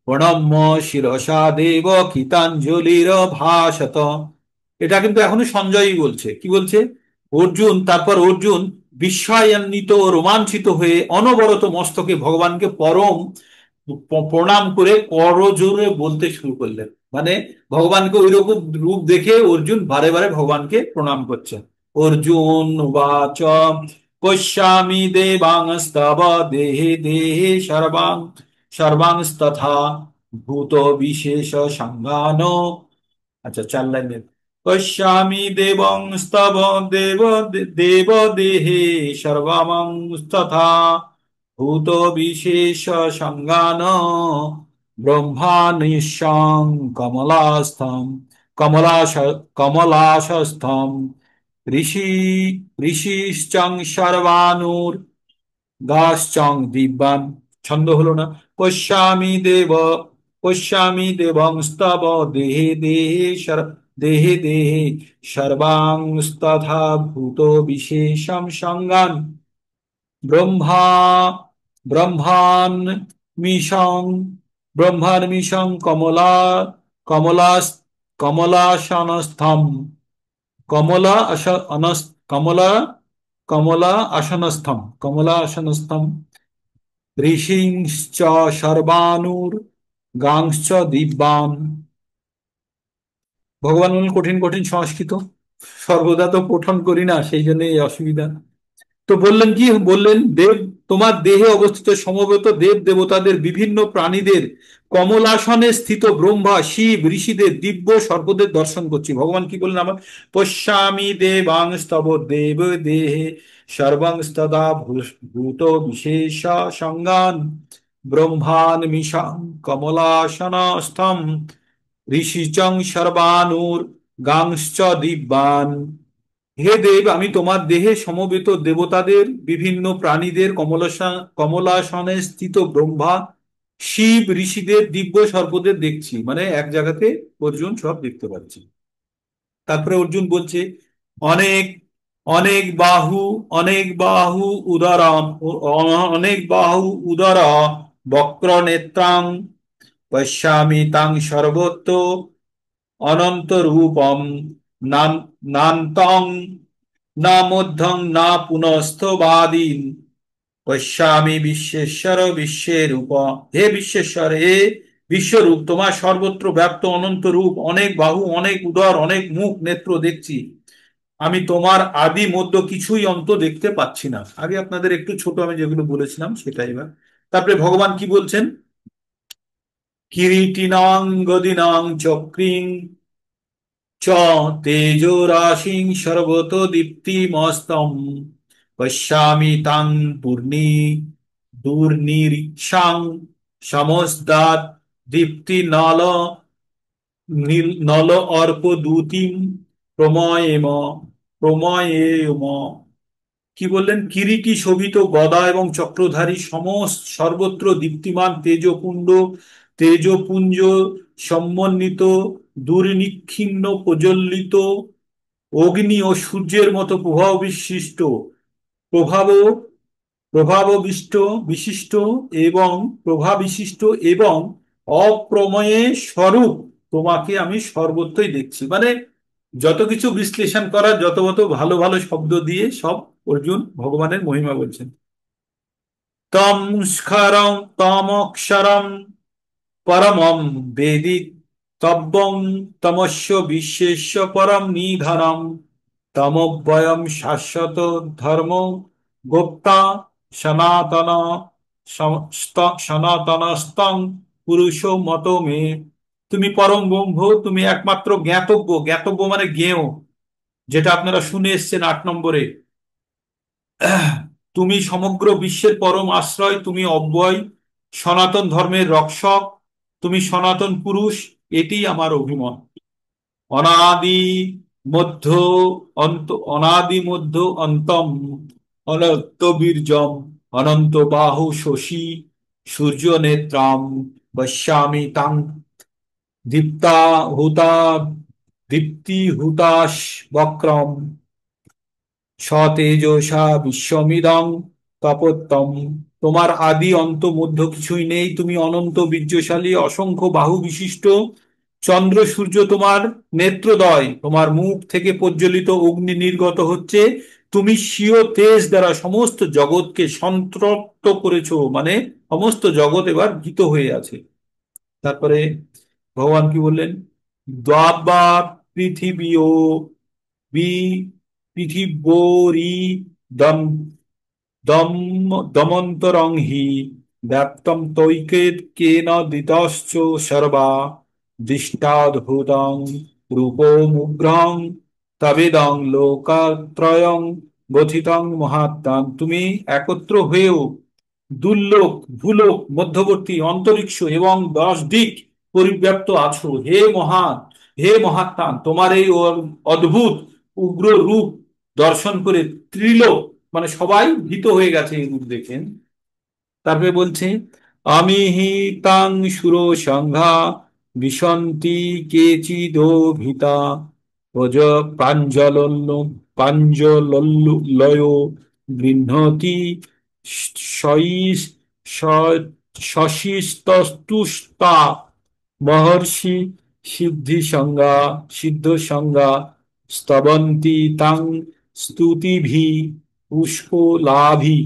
প্রণম্য শিরসা দেব কৃতাঞ্জলির ভাষত। এটা কিন্তু এখনো সঞ্জয়ই বলছে। কি বলছে? অর্জুন, তারপর অর্জুন বিস্ময়ান্বিত ও রোমাঞ্চিত হয়ে অনবরত মস্তকে ভগবানকে পরম প্রণাম করে করজোরে বলতে শুরু করলেন। মানে ভগবানকে ওই রকম রূপ দেখে অর্জুন বারে বারে ভগবানকে প্রণাম করছেন। অর্জুন উবাচ পশ্যামি দেবাংস্তব দেহে দেহে সর্বাংস্তথা ভূত বিশেষ সঙ্গান। আচ্ছা, 4 লাইনের। পশ্যামি দেবংস্তব দেব দেব দেহে সর্বাংস্তথা ভূত বিশেষ সঙ্গান ব্রহ্মানিশং কমলাস্থম কমলাশ কমলাশস্থম ঋষি ঋষিশ্চং সর্বানুর গাশ্চং দিব্যান। ছন্দ হলো না? পশ্যামি দেব পশ্যামি দেবংস্তব দেহে দেহে দেহে দেহে সর্বাংস্তথা ভূত বিশেষম সঙ্গান ব্রহ্মা ব্রহ্মান মিশং ব্রহ্মার মিশং কমলা কমলাসনস্থম কমলা আস কমলা কমলা আসনস্থম কমলা আসনস্থম ঋষিশ্চ সর্বানুর গাংশ্চ দিব্যান। ভগবান বলেন কঠিন কঠিন সংস্কৃত সর্বদা তো পঠন করি না, সেই জন্য এই অসুবিধা। তো বললেন কি? বললেন দেব, তোমার দেহে অবস্থিত সমবেত দেব দেবতাদের, বিভিন্ন প্রাণীদের, কমলাসনে স্থিত ব্রহ্মা শিব ঋষিদের, দিব্য সর্পদের দর্শন করছি। ভগবান কি বললেন? আমার পশ্যামি দেবাংস্তব দেব দেহে সর্বাংস্তদা ভূত বিশেষ সঙ্গান ব্রহ্মান মিশাং কমলাসনস্থম ঋষিচং সর্বানুর গাংশ্চ দিব্যান। হে দেব, আমি তোমার দেহে সমবেত দেবতাদের, বিভিন্ন প্রাণীদের, কমলাসনে স্থিত ব্রহ্মা শিব ঋষিদের, দিব্য সর্পদের দেখছি। মানে এক জায়গাতে অর্জুন সব দেখতে পাচ্ছি। তারপরে অর্জুন বলছে অনেক অনেক বাহু অনেক বাহু উদরম অনেক বাহু উদর বক্র নেত্রাং পশ্যামি তাং সর্বত্র অনন্ত রূপম নান্তং না মধ্যং না পুনস্তবাদীন পশ্যামি বিশ্বেশ্বর বিশ্বের রূপ। হে বিশ্বেশ্বর, হে বিশ্বরূপ, তোমার সর্বত্র ব্যাপ্ত অনন্ত রূপ, অনেক বাহু অনেক উদর অনেক মুখ নেত্র দেখছি। আমি তোমার আদি মধ্য কিছুই অন্ত দেখতে পাচ্ছি না। আগে আপনাদের একটু ছোট আমি যেগুলো বলেছিলাম সেটাই এবার। তারপরে ভগবান কি বলছেন? কিরীটিনাং গদিনাং চক্রিং চ তেজোরাশিং সর্বতো দীপ্তিমস্তম পশ্যামি তাং দুর্নিরীক্ষাং সমস্তাৎ দীপ্তি নল অর্ক দূতিম প্রময়েম প্রময়েম। কি বললেন? কিরীটি শোভিত গদা এবং চক্রধারী সমস্ত সর্বত্র দীপ্তিমান তেজপুঞ্জ তেজপুঞ্জ সমন্বিত দুর্নিক্ষিন্ন প্রজ্বলিত অগ্নি ও সূর্যের মতো প্রভাব বিশিষ্ট প্রভাব প্রভাববিষ্ট বিশিষ্ট এবং প্রভাবিশিষ্ট এবং অপ্রমেয় স্বরূপ তোমাকে আমি সর্বত্রই দেখছি। মানে যত কিছু বিশ্লেষণ করার, যত যত ভালো ভালো শব্দ দিয়ে সব অর্জুন ভগবানের মহিমা বলছেন। তম স্কারং তমক্ষরম পরমম বেদিতব্যং তমস্য বিশ্বেশ্য পরম নিধানম তমব্যয়ম শাশ্বত ধর্ম গোপ্তা সনাতন সনাতনস্তং পুরুষ মত মে। তুমি পরম ব্রহ্ম, তুমি একমাত্র জ্ঞাতব্য। জ্ঞাতব্য মানে জ্ঞেয়, যেটা আপনারা শুনে এসছেন 8 নম্বরে। তুমি সমগ্র বিশ্বের পরম আশ্রয়, তুমি অব্যয়, সনাতন ধর্মের রক্ষক, তুমি সনাতন পুরুষ। এটি আমার অভিমত। অনাদি মধ্য অন্ত, অনাদি মধ্য অন্তম, অনন্ত বীর্যম, অনন্ত বাহু শশী সূর্য নেত্রাম পশ্যামি তাং দীপ্তা হুতা দীপ্তি হুতাশ বক্রম সতেজসা বিশ্বমিদং তপোত্তম। তোমার আদি অন্ত মধ্য কিছুই নেই, তুমি অনন্ত বীর্যশালী, অসংখ্য বাহু বিশিষ্ট। চন্দ্র সূর্য তোমার নেত্রদ্বয়, তোমার মুখ থেকে প্রজ্বলিত অগ্নি নির্গত হচ্ছে। তুমি স্বীয় তেজ দ্বারা সমস্ত জগৎকে সন্তপ্ত করেছো, মানে সমস্ত জগৎ এবার ভীত হয়ে আছে। তারপরে ভগবান কি বললেন? দ্বাবা পৃথিবীও বি পৃথিবী দম দম দমন্তরং হি ব্যাপ্তম তৈকেত কেন দিতশ্চ সর্বা দৃষ্টাদ্ভুতং রূপমুগ্রং তবেদং লোকত্রয়ং গথিতং মহাত্মান। তুমি একত্র হয়েও দুর্লোক ভূলোক মধ্যবর্তী অন্তরিক্ষ এবং 10 দিক পরিব্যাপ্ত আছো। হে মহাত্মান, তোমার এই অদ্ভুত উগ্র রূপ দর্শন করে ত্রিলোক, মানে সবাই ভীত হয়ে গেছে এই রূপ দেখেন। তারপরে বলছে আমি হি তাং সুর সংঘা বিশন্তি কেচিদো ভিতা প্রজ প্রাঞ্জলল্ল প্রাঞ্জলয় গৃহ্ণতি সইস শশিস্তস্তুষ্টা মহর্ষি সিদ্ধ সংজ্ঞা স্তবন্তি তাং স্তুতিভি পুষ্পলাভি।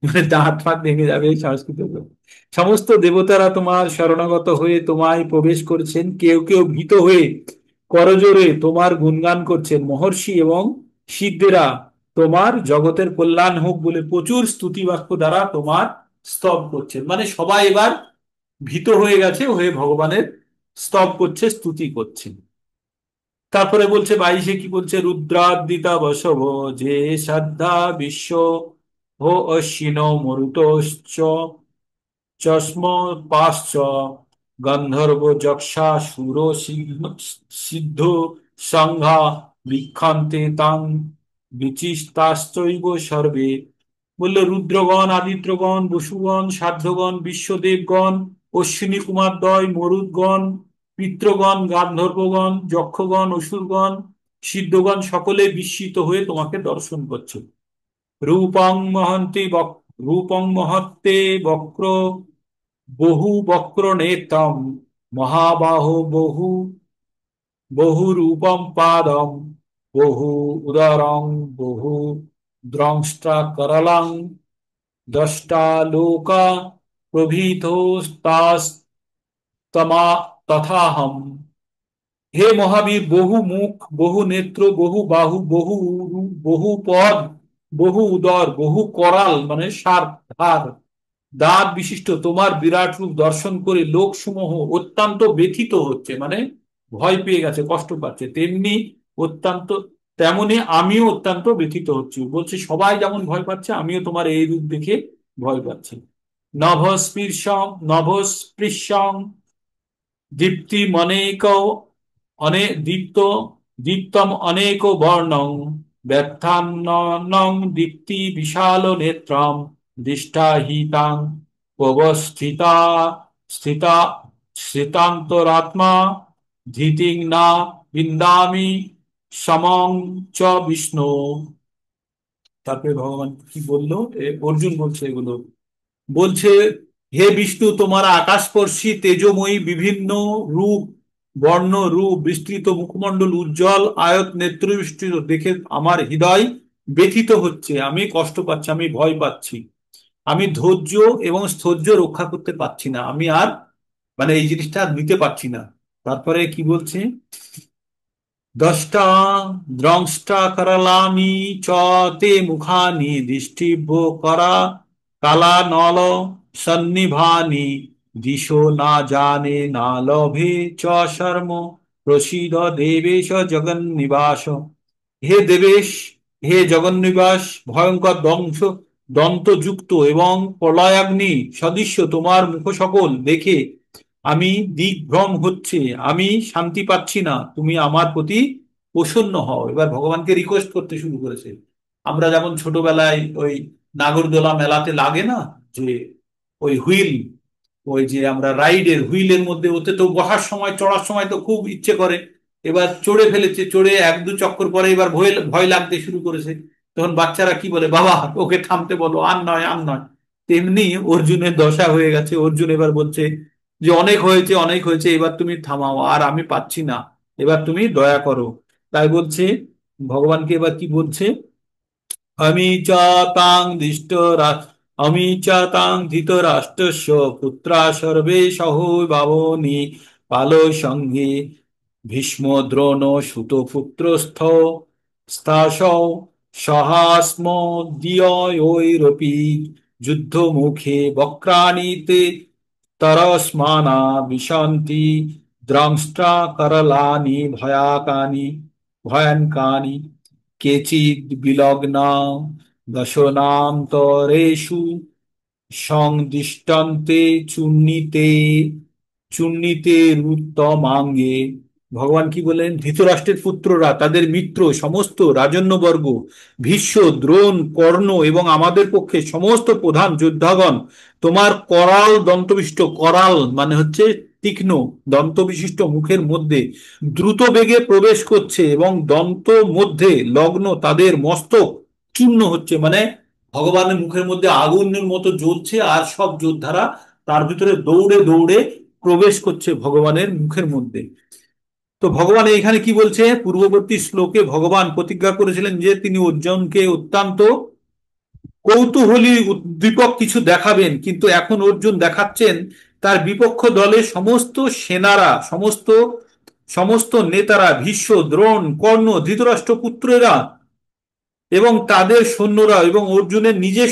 মানে দাঁত ফাঁত ভেঙে যাবে এই সংস্কৃত বলে। সমস্ত দেবতারা তোমার শরণাগত হয়ে তোমায় প্রবেশ করছেন, কেউ কেউ ভীত হয়ে করজোরে তোমার গুণগান করছেন। মহর্ষি এবং সিদ্ধেরা তোমার জগতের কল্যাণ হোক বলে প্রচুর স্তুতি বাক্য দ্বারা তোমার স্তব করছেন। মানে সবাই এবার ভীত হয়ে গেছে, হয়ে ভগবানের স্তব করছে, স্তুতি করছে। তারপরে বলছে 22-এ কি বলছে? রুদ্রাদিতা বসব যে শ্রদ্ধা বিশ্ব হো অশ্বিন মরুতশ্চ চস্ম পাশ্চ গন্ধর্ব যক্ষা সুর সিদ্ধ সংঘা বিক্ষান্তে তাং বিচিস্তাশ্চৈব সর্বে। বললো রুদ্রগণ, আদিত্যগণ, বসুগণ, সাধ্যগণ, বিশ্বদেবগণ, অশ্বিনী কুমারদ্বয়, মরুদ্গণ, পিতৃগণ, গান্ধর্বগণ, যক্ষগণ, অসুরগণ, সিদ্ধগণ সকলে বিস্মিত হয়ে তোমাকে দর্শন করছে। রূপং মহন্তি রূপং মহত্তে বক্র বহু বক্র নেতম মহাবাহো বহু বহু রূপম পাদম বহু উদরং বহু দ্রংষ্টা করলং দ্রষ্টা লোকা প্রভৃতস্তাস্তমা তথাহম। হে মহাবীর, বহু মুখ, বহু নেত্র, বহু বাহু, বহু রূপ, বহু পদ, বহু উদর, বহু করাল মানে সার ধার, দাঁত বিশিষ্ট তোমার বিরাট রূপ দর্শন করে লোকসমূহ অত্যন্ত ব্যথিত হচ্ছে, মানে ভয় পেয়ে গেছে, কষ্ট পাচ্ছে। তেমনি অত্যন্ত তেমনি আমিও অত্যন্ত ব্যথিত হচ্ছি। বলছে সবাই যেমন ভয় পাচ্ছে, আমিও তোমার এই রূপ দেখে ভয় পাচ্ছি। নভস্পৃশ্যং দীপ্তিমনেক দীপ্ত দীপ্তম অনেক বর্ণং ব্যথান্নং দীপ্তি বিশাল নেত্রম দৃষ্টাহিতাং প্রবস্থিতা স্থিতা স্থিতান্তরাত্মা ধীতিং না বিন্দামি সমং চ বিষ্ণু। তারপরে ভগবান কি বললো, অর্জুন বলছে এগুলো, বলছে, হে বিষ্ণু, তোমার আকাশস্পর্শী তেজোময়ী বিভিন্ন রূপ, বর্ণ রূপ বিস্তৃত মুখমণ্ডল, উজ্জ্বল আয়ত নেত্র বিস্তৃত দেখে আমার হৃদয় ব্যথিত হচ্ছে, আমি কষ্ট পাচ্ছি, আমি ভয় পাচ্ছি, আমি ধৈর্য এবং স্থৈর্য রক্ষা করতে পারছি না, আমি আর মানে এই জিনিসটা আর নিতে পারছি না। তারপরে কি বলছে, দষ্টা দ্রংষ্টা করলানি চ তে মুখানি দৃষ্টিভ্য করা কালা নল সন্নিভানি দিশো না জানে না লভে চ শর্ম প্রসীদ দেবেশ জগন্নিবাস। হে দেবেশ, হে জগন্নিবাস, ভয়ঙ্কর দন্তযুক্ত এবং প্রলয়াগ্নি সদৃশ্য তোমার মুখ সকল দেখে আমি দিগ্ভ্রম হচ্ছে, আমি শান্তি পাচ্ছি না, তুমি আমার প্রতি প্রসন্ন হও। এবার ভগবানকে রিকোয়েস্ট করতে শুরু করেছে। আমরা যেমন ছোটবেলায় ওই নাগরদোলা মেলাতে লাগে না, যে ওই হুইল, ওই যে আমরা রাইডের হুইলের মধ্যে, ওতে তো বসার সময় চড়ার সময় তো খুব ইচ্ছে করে, এবার চড়ে ফেলেছে, চড়ে এক দু চক্কর পরে এবার ভয় ভয় লাগতে শুরু করেছে, তখন বাচ্চারা কি বলে, বাবা ওকে থামতে বলো, আর নয় আর নয়। তেমনি অর্জুনের দশা হয়ে গেছে, অর্জুন এবার বলছে যে অনেক হয়েছে অনেক হয়েছে, এবার তুমি থামাও, আর আমি পাচ্ছি না, এবার তুমি দয়া করো। তাই বলছে, ভগবানকে এবার কি বলছে, আমি চ তাং দিষ্ট আমি চ তাং ধৃতরাষ্ট্রস্য পুত্রা সর্বে সহো ভাবনি পালো সঙ্গে ভীষ্ম দ্রোণ সুত পুত্রস্থ স্তাসৌ সহাস্মদীয়ৈরপি যুদ্ধ মুখে বক্রাণি তে তরস্মানা বিশন্তি দ্রংষ্টা করলানি ভয়াকানি ভয়ানকানি কেচিদ বিলগ্না দশনান্তরেষু সংদিষ্টন্তে চূর্ণিতে চূর্ণিতে রুত্তমাঙ্গে। ভগবান কি বলেন, ধৃতরাষ্ট্রের পুত্ররা, তাদের মিত্র সমস্ত রাজন্যবর্গ, ভীষ্ম দ্রোণ কর্ণ এবং আমাদের পক্ষে সমস্ত প্রধান যোদ্ধাগণ তোমার করাল দন্তবিষ্ট, করাল মানে হচ্ছে তীক্ষ্ণ দন্তবিশিষ্ট মুখের মধ্যে দ্রুত বেগে প্রবেশ করছে এবং দন্ত মধ্যে লগ্ন তাদের মস্তক চূর্ণ হচ্ছে, মানে ভগবানের মুখের মধ্যে আগুনের মতো জ্বলছে, আর সব যোদ্ধারা তার ভিতরে দৌড়ে দৌড়ে প্রবেশ করছে ভগবানের মুখের মধ্যে। তো ভগবান এইখানে কি বলছে, পূর্ববর্তী শ্লোকে ভগবান প্রতিজ্ঞা করেছিলেন যে তিনি অর্জুনকে অত্যন্ত কৌতূহলী উদ্দীপক কিছু দেখাবেন, কিন্তু এখন অর্জুন দেখাচ্ছেন তার বিপক্ষ দলের সমস্ত সেনারা, সমস্ত সমস্ত নেতারা, ভীষ্ম দ্রোণ কর্ণ ধৃতরাষ্ট্র পুত্রেরা এবং তাদের সৈন্যরা এবং অর্জুনের নিজের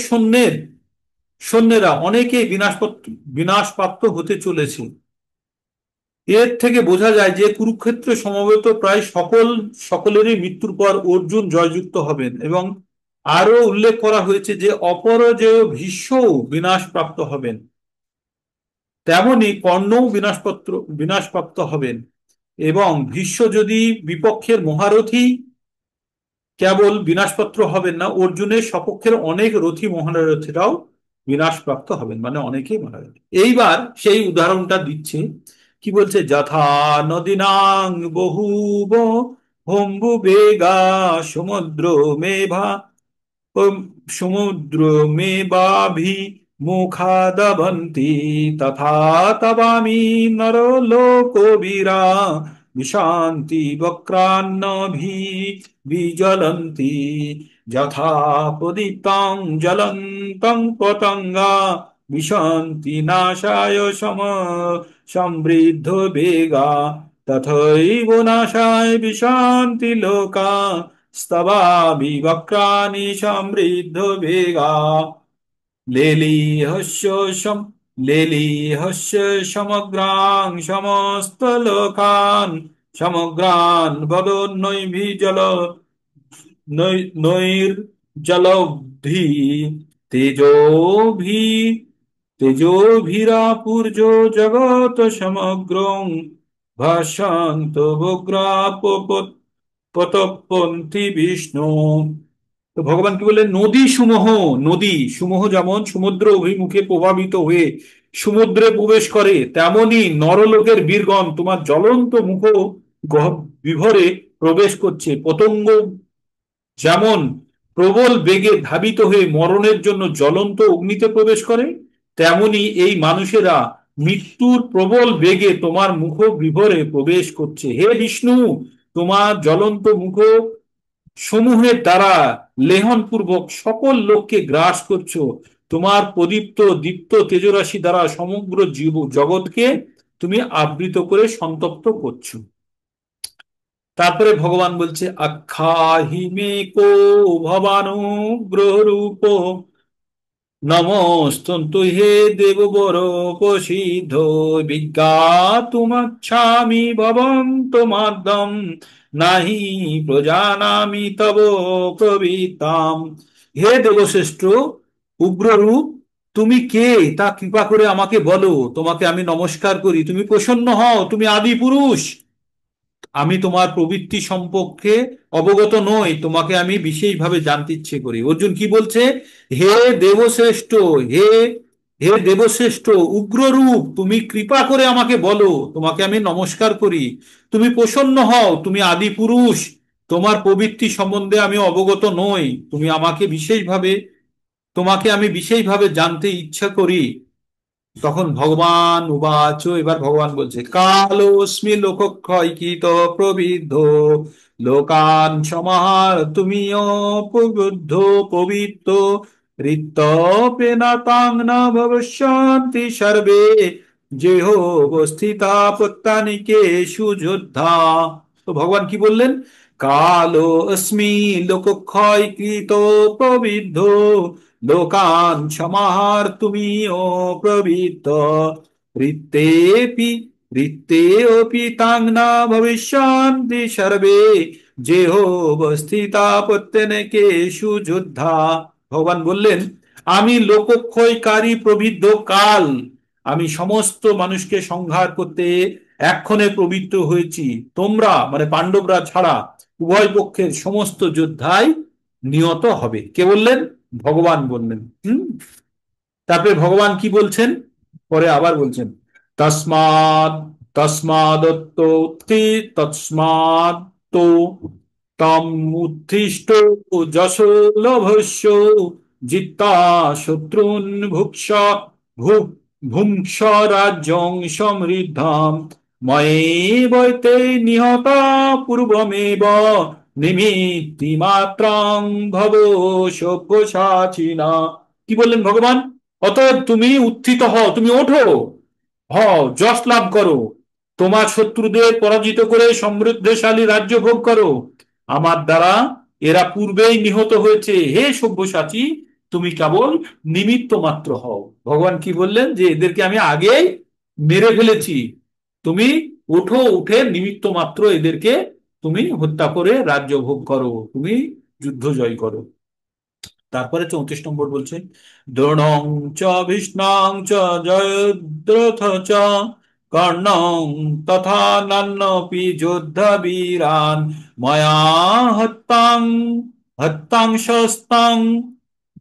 সৈন্যেরা অনেকেই বিনাশপ্রাপ্ত হতে চলেছে। এর থেকে বোঝা যায় যে কুরুক্ষেত্রে সমবেত প্রায় সকলেরই মৃত্যুর পর অর্জুন জয়যুক্ত হবেন, এবং আরো উল্লেখ করা হয়েছে যে অপরাজেয় ভীষ্মও বিনাশপ্রাপ্ত হবেন, তেমনি কর্ণও বিনাশপ্রাপ্ত হবেন। এবং ভীষ্ম যদি বিপক্ষের মহারথী কেবল বিনাশপ্রাপ্ত হবেন না, অর্জুনের সপক্ষের অনেক রথী মহারথীরাও বিনাশপ্রাপ্ত হবেন, মানে অনেকেই মারা যাবে। এইবার সেই উদাহরণটা দিচ্ছে, কি বলছে, যথা নদীনাং বহুব হোম্বু বেগা সমুদ্র মেভা সমুদ্র মেবাভি মুখাদবন্তি তথা তবামি নরলোকবীরা বিশান্তি বক্রান্নভি বিজ্বলন্তি যথা প্রদীপ্তং জ্বলন্তং পতঙ্গা বিশন্তি নাশায় সমৃদ্ধ বেগা তথৈব নাশায় বিশান্তি লোকা স্তবামি বক্রাণি সমৃদ্ধ বেগা লেলিহস্য সম লেলিহস্য সমগ্রাং সমস্ত লোকান সমগ্রান বদনৈভি জল নৈর্জলব্ধি তেজোভি তেজোভিরাপুর্জ জগৎ সমগ্রং ভাসন্ত বগ্রাপ পতপন্থী বিষ্ণু। তো ভগবান কি বললেন, নদী সমূহ যেমন সমুদ্র অভিমুখে প্রভাবিত হয়ে সমুদ্রে প্রবেশ করে, তেমনি নরলোকের বীরগণ তোমার জ্বলন্ত বিভরে প্রবেশ করছে। পতঙ্গ যেমন প্রবল বেগে ধাবিত হয়ে মরণের জন্য জ্বলন্ত অগ্নিতে প্রবেশ করে, তেমনি এই মানুষেরা মৃত্যুর প্রবল বেগে তোমার মুখ বিভরে প্রবেশ করছে। হে বিষ্ণু, তোমার জ্বলন্ত মুখ সমূহের দ্বারা লেহন পূর্বক সকল লোককে গ্রাস করছো। তোমার প্রদীপ্ত দীপ্ত তেজরাশি দ্বারা সমগ্র জীব জগৎকে তুমি আবৃত করে সন্তপ্ত করছো। তারপরে ভগবান বলছে, আখ্যাহি মে কো ভবানুগ্রহ রূপ নমস্তন্তু হে দেববর প্রসিদ্ধ বিজ্ঞাতুমচ্ছামি ভবন্তমাদ্যম নাহি প্রজানামি তব প্রবৃত্তাম। হে দেবশ্রেষ্ঠ উগ্ররূপ, তুমি কে তা কৃপা করে আমাকে বলো, তোমাকে আমি নমস্কার করি। তুমি প্রসন্ন হও, তুমি আদি পুরুষ। আমি তোমার প্রবৃত্তি সম্পর্কে অবগত নই, তোমাকে আমি বিশেষভাবে জানতে ইচ্ছে করি। অর্জুন কি বলছে? হে দেবশ্রেষ্ঠ, হে হে দেবশ্রেষ্ঠ উগ্ররূপ, তুমি কৃপা করে আমাকে বলো, তোমাকে আমি নমস্কার করি। তুমি প্রসন্ন হও, তুমি আদি পুরুষ। তোমার প্রবৃত্তি সম্বন্ধে আমি অবগত নই, তুমি আমাকে বিশেষভাবে তোমাকে আমি বিশেষভাবে জানতে ইচ্ছা করি। তখন ভগবান উবাচ, এবার ভগবান বলছে, কালোস্মি লোকক্ষয়কৃত প্রবিদ্ধ লোকান সমাহার তুমিও প্রবুদ্ধ পবিত্র ঋতপেনা তাং না ভবিষ্যন্তি সর্বে যেহ অবস্থিতা প্রত্যানিকেষু যোদ্ধা। তো ভগবান কি বললেন? কালো অস্মি লোকক্ষয়কৃত প্রবিদ্ধ লোকান সমাহার তুমিও প্রবৃত্ত ঋত্তেপি ঋত্তেऽপি তাং না ভবিষ্যন্তি সর্বে যেহ অবস্থিতা প্রত্যনেকেষু যোদ্ধা। ভগবান বললেন, আমি লোকক্ষয়কারী প্রবৃদ্ধ কাল, আমি সমস্ত মানুষকে সংহার করতে এক্ষণে প্রবৃত্ত হয়েছি। তোমরা মানে পাণ্ডবরা ছাড়া উভয় পক্ষের সমস্ত যোদ্ধাই নিহত হবে। কে বললেন? ভগবান বললেন। তারপরে ভগবান কি বলছেন? পরে আবার বলছেন, তসমাদ তসমাদত্তি তসমাদ তো তম উত্থিষ্ট যশো লভস্য জিত্তা শত্রুন ভুক্ষ ভুক ভুংস রাজ্যং সমৃদ্ধম ময়েবৈতে নিহতা পূর্বমেব নিমিত্তি মাত্রাং ভব সব্যসাচিনা। কি বললেন ভগবান? অতএব তুমি উত্থিত হও, তুমি ওঠো, হও, যশ লাভ করো, তোমার শত্রুদের পরাজিত করে সমৃদ্ধশালী রাজ্য ভোগ করো। আমার দ্বারা এরা পূর্বেই নিহত হয়েছে, হে সব্যসাচী, তুমি কেবল নিমিত্ত মাত্র হও। ভগবান কি বললেন? যে এদেরকে আমি আগেই মেরে ফেলেছি, তুমি ওঠো, উঠে নিমিত্ত মাত্র এদেরকে তুমি হত্যা করে রাজ্য ভোগ করো, তুমি যুদ্ধ জয় করো। তারপরে 34 নম্বর বলছে, দ্রোণং চ ভীষ্মং চ জয়দ্রথ চ কর্ণং তথা নান্যপি যোদ্ধা বীরান ময়া হত্যাং হত্যাং শস্তাং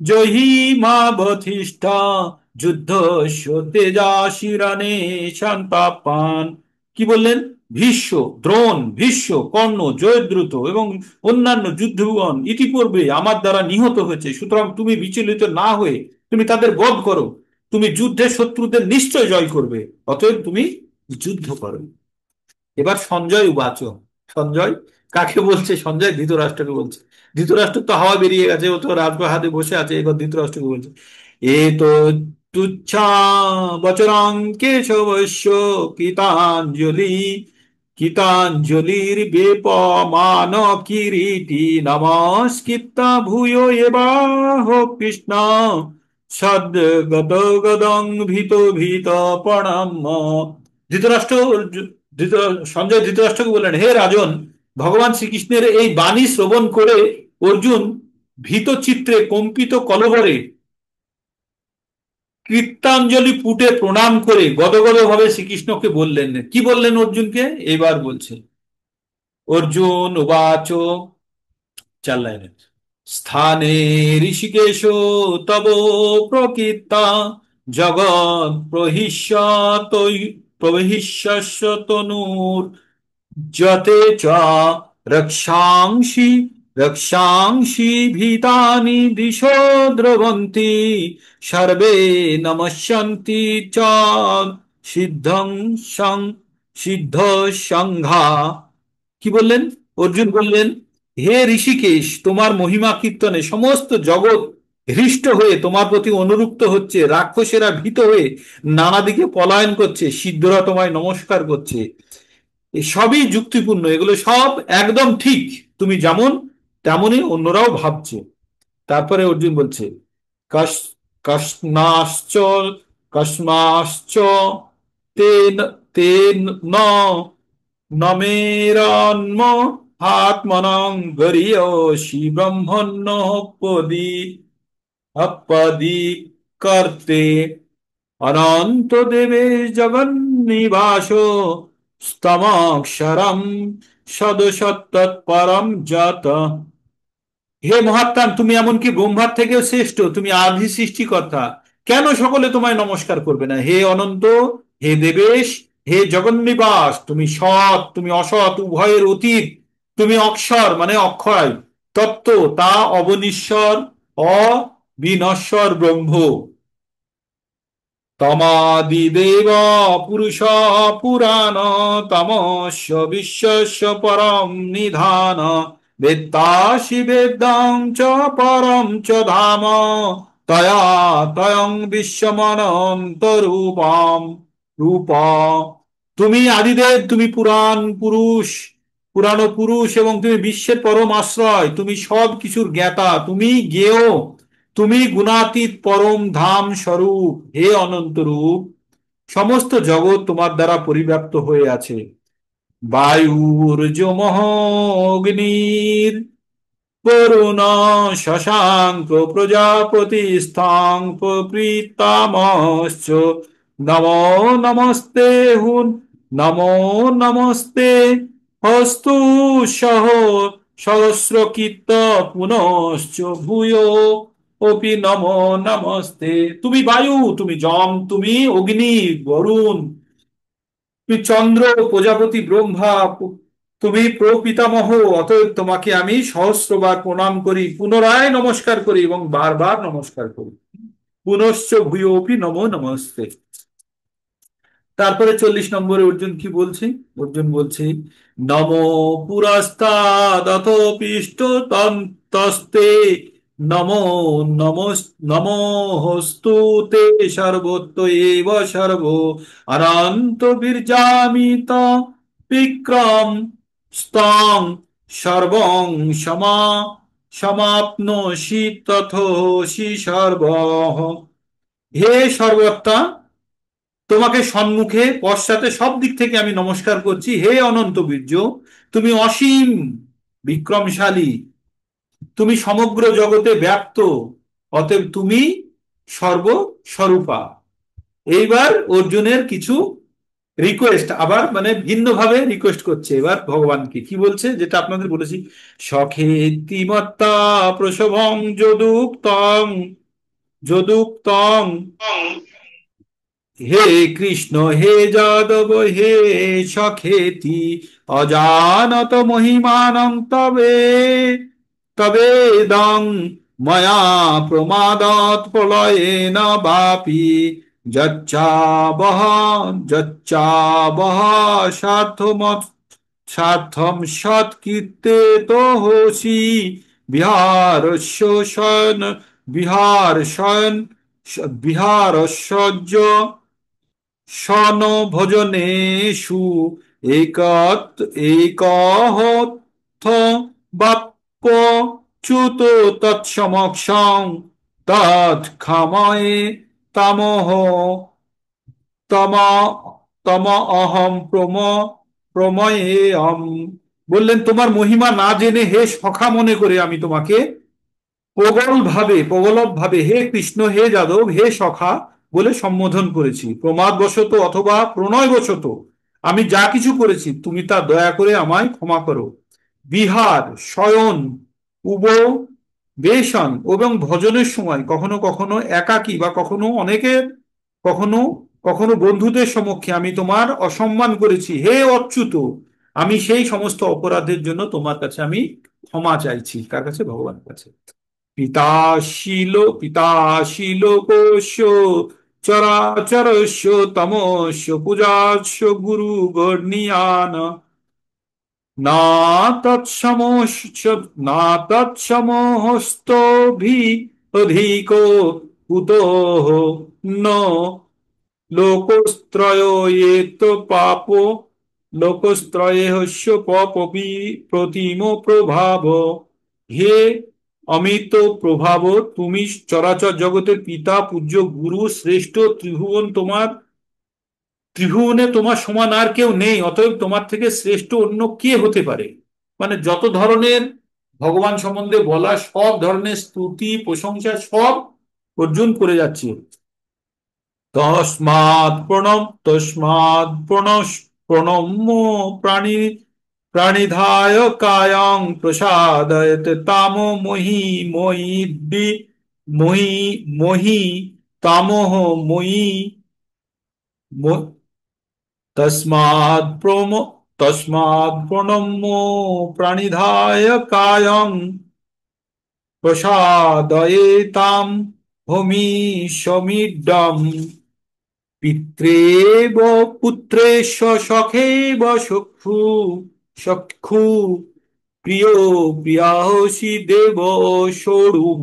জহিমাবধিষ্ঠ যুদ্ধ তেজা শিরানে সন্তাপান। কি বললেন? ভীষ্ম, দ্রোণ, ভীষ্ম, কর্ণ, জয়দ্রুত এবং অন্যান্য যুদ্ধগণ ইতিপূর্বে আমার দ্বারা নিহত হয়েছে, সুতরাং তুমি বিচলিত না হয়ে তুমি তাদের বধ করো। তুমি যুদ্ধে শত্রুদের নিশ্চয় জয় করবে, অতএব তুমি যুদ্ধ করো। এবার সঞ্জয় উবাচ, সঞ্জয় কাকে বলছে? সঞ্জয় ধৃতরাষ্ট্রকে বলছে। ধৃতরাষ্ট্র তো হাওয়া বেরিয়ে গেছে, ও তো রাজপ্রাসাদে বসে আছে। এবার ধৃতরাষ্ট্রকে বলছে, এ তো তুচ্ছা বচরাং কেশবস্য কীতাঞ্জলি কীতাঞ্জলির বেপমান কিরীটি নমস্কৃতা ভূয় এবাহ কৃষ্ণ সদ্গত গদং ভীত ভীত প্রণাম। ধৃতরাষ্ট্র ধৃত সঞ্জয় ধৃতরাষ্ট্রকে বললেন, হে রাজন, ভগবান শ্রীকৃষ্ণের এই বাণী শ্রবণ করে অর্জুন ভীত চিত্রে কম্পিত কলবরে কৃত্যাঞ্জলি পুটে প্রণাম করে গদগদ ভাবে শ্রীকৃষ্ণকে বললেন। কি বললেন অর্জুনকে? এবার বলছে, অর্জুন উবাচ, 4 লাইনের, স্থানে ঋষিকেশ তব প্রকৃতা জগৎ প্রহিষ্যস্য তনুর যতে চ রক্ষাংসি रक्षांसि भीतानि दिशो द्रवन्ति सर्वे नमस्यन्ति च সিদ্ধং সং সিদ্ধ সংঘা। কি বললেন? অর্জুন বললেন, হে ঋষিকেশ, তোমার মহিমা কীর্তনে সমস্ত জগৎ হৃষ্ট হয়ে তোমার প্রতি অনুরক্ত হচ্ছে, রাক্ষসেরা ভীত হয়ে নানা দিকে পলায়ন করছে, সিদ্ধরা তোমায় নমস্কার করছে। এই সবই যুক্তিপূর্ণ, এগুলো সব একদম ঠিক। তুমি যেমন তেমনই অন্যরাও ভাবছে। তারপরে অর্জুন বলছে, কস কস্মাশ্চ কস্মাশ্চ তেন তেন ন নমেরন্ম আত্মনং গরীয়সি ব্রহ্মণ্যপদি অপদি কর্তে অনন্ত দেবে জগন্নিবাস স্তমক্ষরম সদসত্তৎপরম যত। হে মহাত্মান, তুমি এমনকি ব্রহ্মার থেকেও শ্রেষ্ঠ, তুমি আদি সৃষ্টিকর্তা, কেন সকলে তোমায় নমস্কার করবে না? হে অনন্ত, হে দেবেশ, হে জগন্নিবাস, তুমি সৎ, তুমি অসৎ, উভয়ের অতীত, তুমি অক্ষর মানে অক্ষয় তত্ত্ব, তা অবনীশ্বর, অবিনশ্বর ব্রহ্ম। তমাদিদেব পুরুষ পুরাণ, তমস্য বিশ্বস্য পরম নিধান, বেত্তাসি বেদাং চ পরম চ ধাম, তয়া তয়ং বিশ্বমনন্ত রূপম রূপ। তুমি আদিদেব, তুমি পুরাণ পুরুষ, পুরাণ পুরুষ, এবং তুমি বিশ্বের পরম আশ্রয়, তুমি সব কিছুর জ্ঞাতা, তুমি জ্ঞেয়, তুমি গুণাতীত পরম ধাম স্বরূপ। হে অনন্ত রূপ, সমস্ত জগৎ তোমার দ্বারা পরিব্যাপ্ত হয়ে আছে। বায়ুর্যমহ অগ্নির বরুণ শশাঙ্ক প্রজাপতি স্থাং প্রপৃতামশ্চ নমো নমস্তে হুন নমো নমস্তে হস্তু সহ সহস্রকীর্ত পুনশ্চ ভূয় অপি নমো নমস্তে। তুমি বায়ু, তুমি যম, তুমি অগ্নি বরুণ, তুমি চন্দ্র, প্রজাপতি ব্রহ্মা, তুমি প্রপিতামহ, অতএব তোমাকে আমি সহস্রবার প্রণাম করি, পুনরায় নমস্কার করি এবং বারবার নমস্কার করি। পুনশ্চ ভূয়োপি নমো নমস্তে। তারপরে 40 নম্বরে অর্জুন কি বলছে? অর্জুন বলছে, নমো পুরস্তাদত পৃষ্ঠ তস্তে, নমো নমোস্তু তে সর্বত্র এব সর্ব অনন্ত বীর্যামিত বিক্রম স্তং সর্বং সমাপ্নোষি তথোষি সর্ব। হে সর্বত্রা, তোমাকে সম্মুখে পশ্চাতে সব দিক থেকে আমি নমস্কার করছি। হে অনন্ত বীর্য, তুমি অসীম বিক্রমশালী, তুমি সমগ্র জগতে ব্যাপ্ত, অতএব তুমি সর্বস্বরূপা। এইবার অর্জুনের কিছু রিকোয়েস্ট, আবার মানে ভিন্নভাবে রিকোয়েস্ট করছে এবার ভগবানকে। কি বলছে? যেটা আপনাদের বলেছি, সখেতিমত্তা প্রসভং যদুক্তং যদুক্তং, হে কৃষ্ণ হে যাদব হে সখেতি অজানত মহিমানং তবে তবেদং ময়া প্রমাদাত প্রলয়েন বাপি যচ্চাবহ যচ্চাবহ স্বার্থমত স্বার্থম সৎকীর্তে তো হোসি বিহারস্য শয়ন বিহার শয়ন বিহারস্য শন ভোজনেষু একত একহথ বাপ্য চ্যুত তৎসমক্ষং তৎক্ষময়ে তমহ তম তম অহম প্রময়েয়ম। বললেন, তোমার মহিমা না জেনে, হে সখা মনে করে আমি তোমাকে প্রগলভ ভাবে হে কৃষ্ণ হে যাদব হে সখা বলে সম্বোধন করেছি। প্রমাদবশত অথবা প্রণয়বশত আমি যা কিছু করেছি, তুমি তা দয়া করে আমায় ক্ষমা করো। বিহার, শয়ন, উব বেশন এবং ভজনের সময় কখনো কখনো একাকী বা কখনো অনেকের, কখনো কখনো বন্ধুদের সমক্ষে আমি তোমার অসম্মান করেছি। হে অচ্যুত, আমি সেই সমস্ত অপরাধের জন্য তোমার কাছে আমি ক্ষমা চাইছি। কার কাছে? ভগবানের কাছে। পিতাশীল পিতাশীল কোশ চরাচরস্য তমস্য পূজাস্য গুরু গর্ণীয়ান না তৎসমশ্চ না তৎসমস্তভি অধিক কুতঃ ন লোকস্ত্রয়েত পাপ লোকস্ত্রয়স্য পাপপি প্রতিম প্রভাব। হে অমিত প্রভাব, তুমি চরাচর জগতের পিতা, পূজ্য গুরু, শ্রেষ্ঠ। ত্রিভুবনে তোমার সমান আর কেউ নেই, অতএব তোমার থেকে শ্রেষ্ঠ অন্য কে হতে পারে? মানে যত ধরনের ভগবান সম্বন্ধে বলা, সব ধরনের স্তুতি প্রশংসা সব অর্জুন করে যাচ্ছে। তস্মাৎ প্রণম্য প্রাণী প্রাণিধায় কায়ং প্রসাদয়ত তাম মহি মহি মহি মহি তামহ ময়ি তস্মাৎ প্রম তস্মাৎ প্রণম্য প্রাণিধায় কায়ং প্রসাদয়েতাম হোমি সমিডম পিত্রেব পুত্রেশ সখেব সখু সখু প্রিয় প্রিয়াহসি দেব সৌরুম।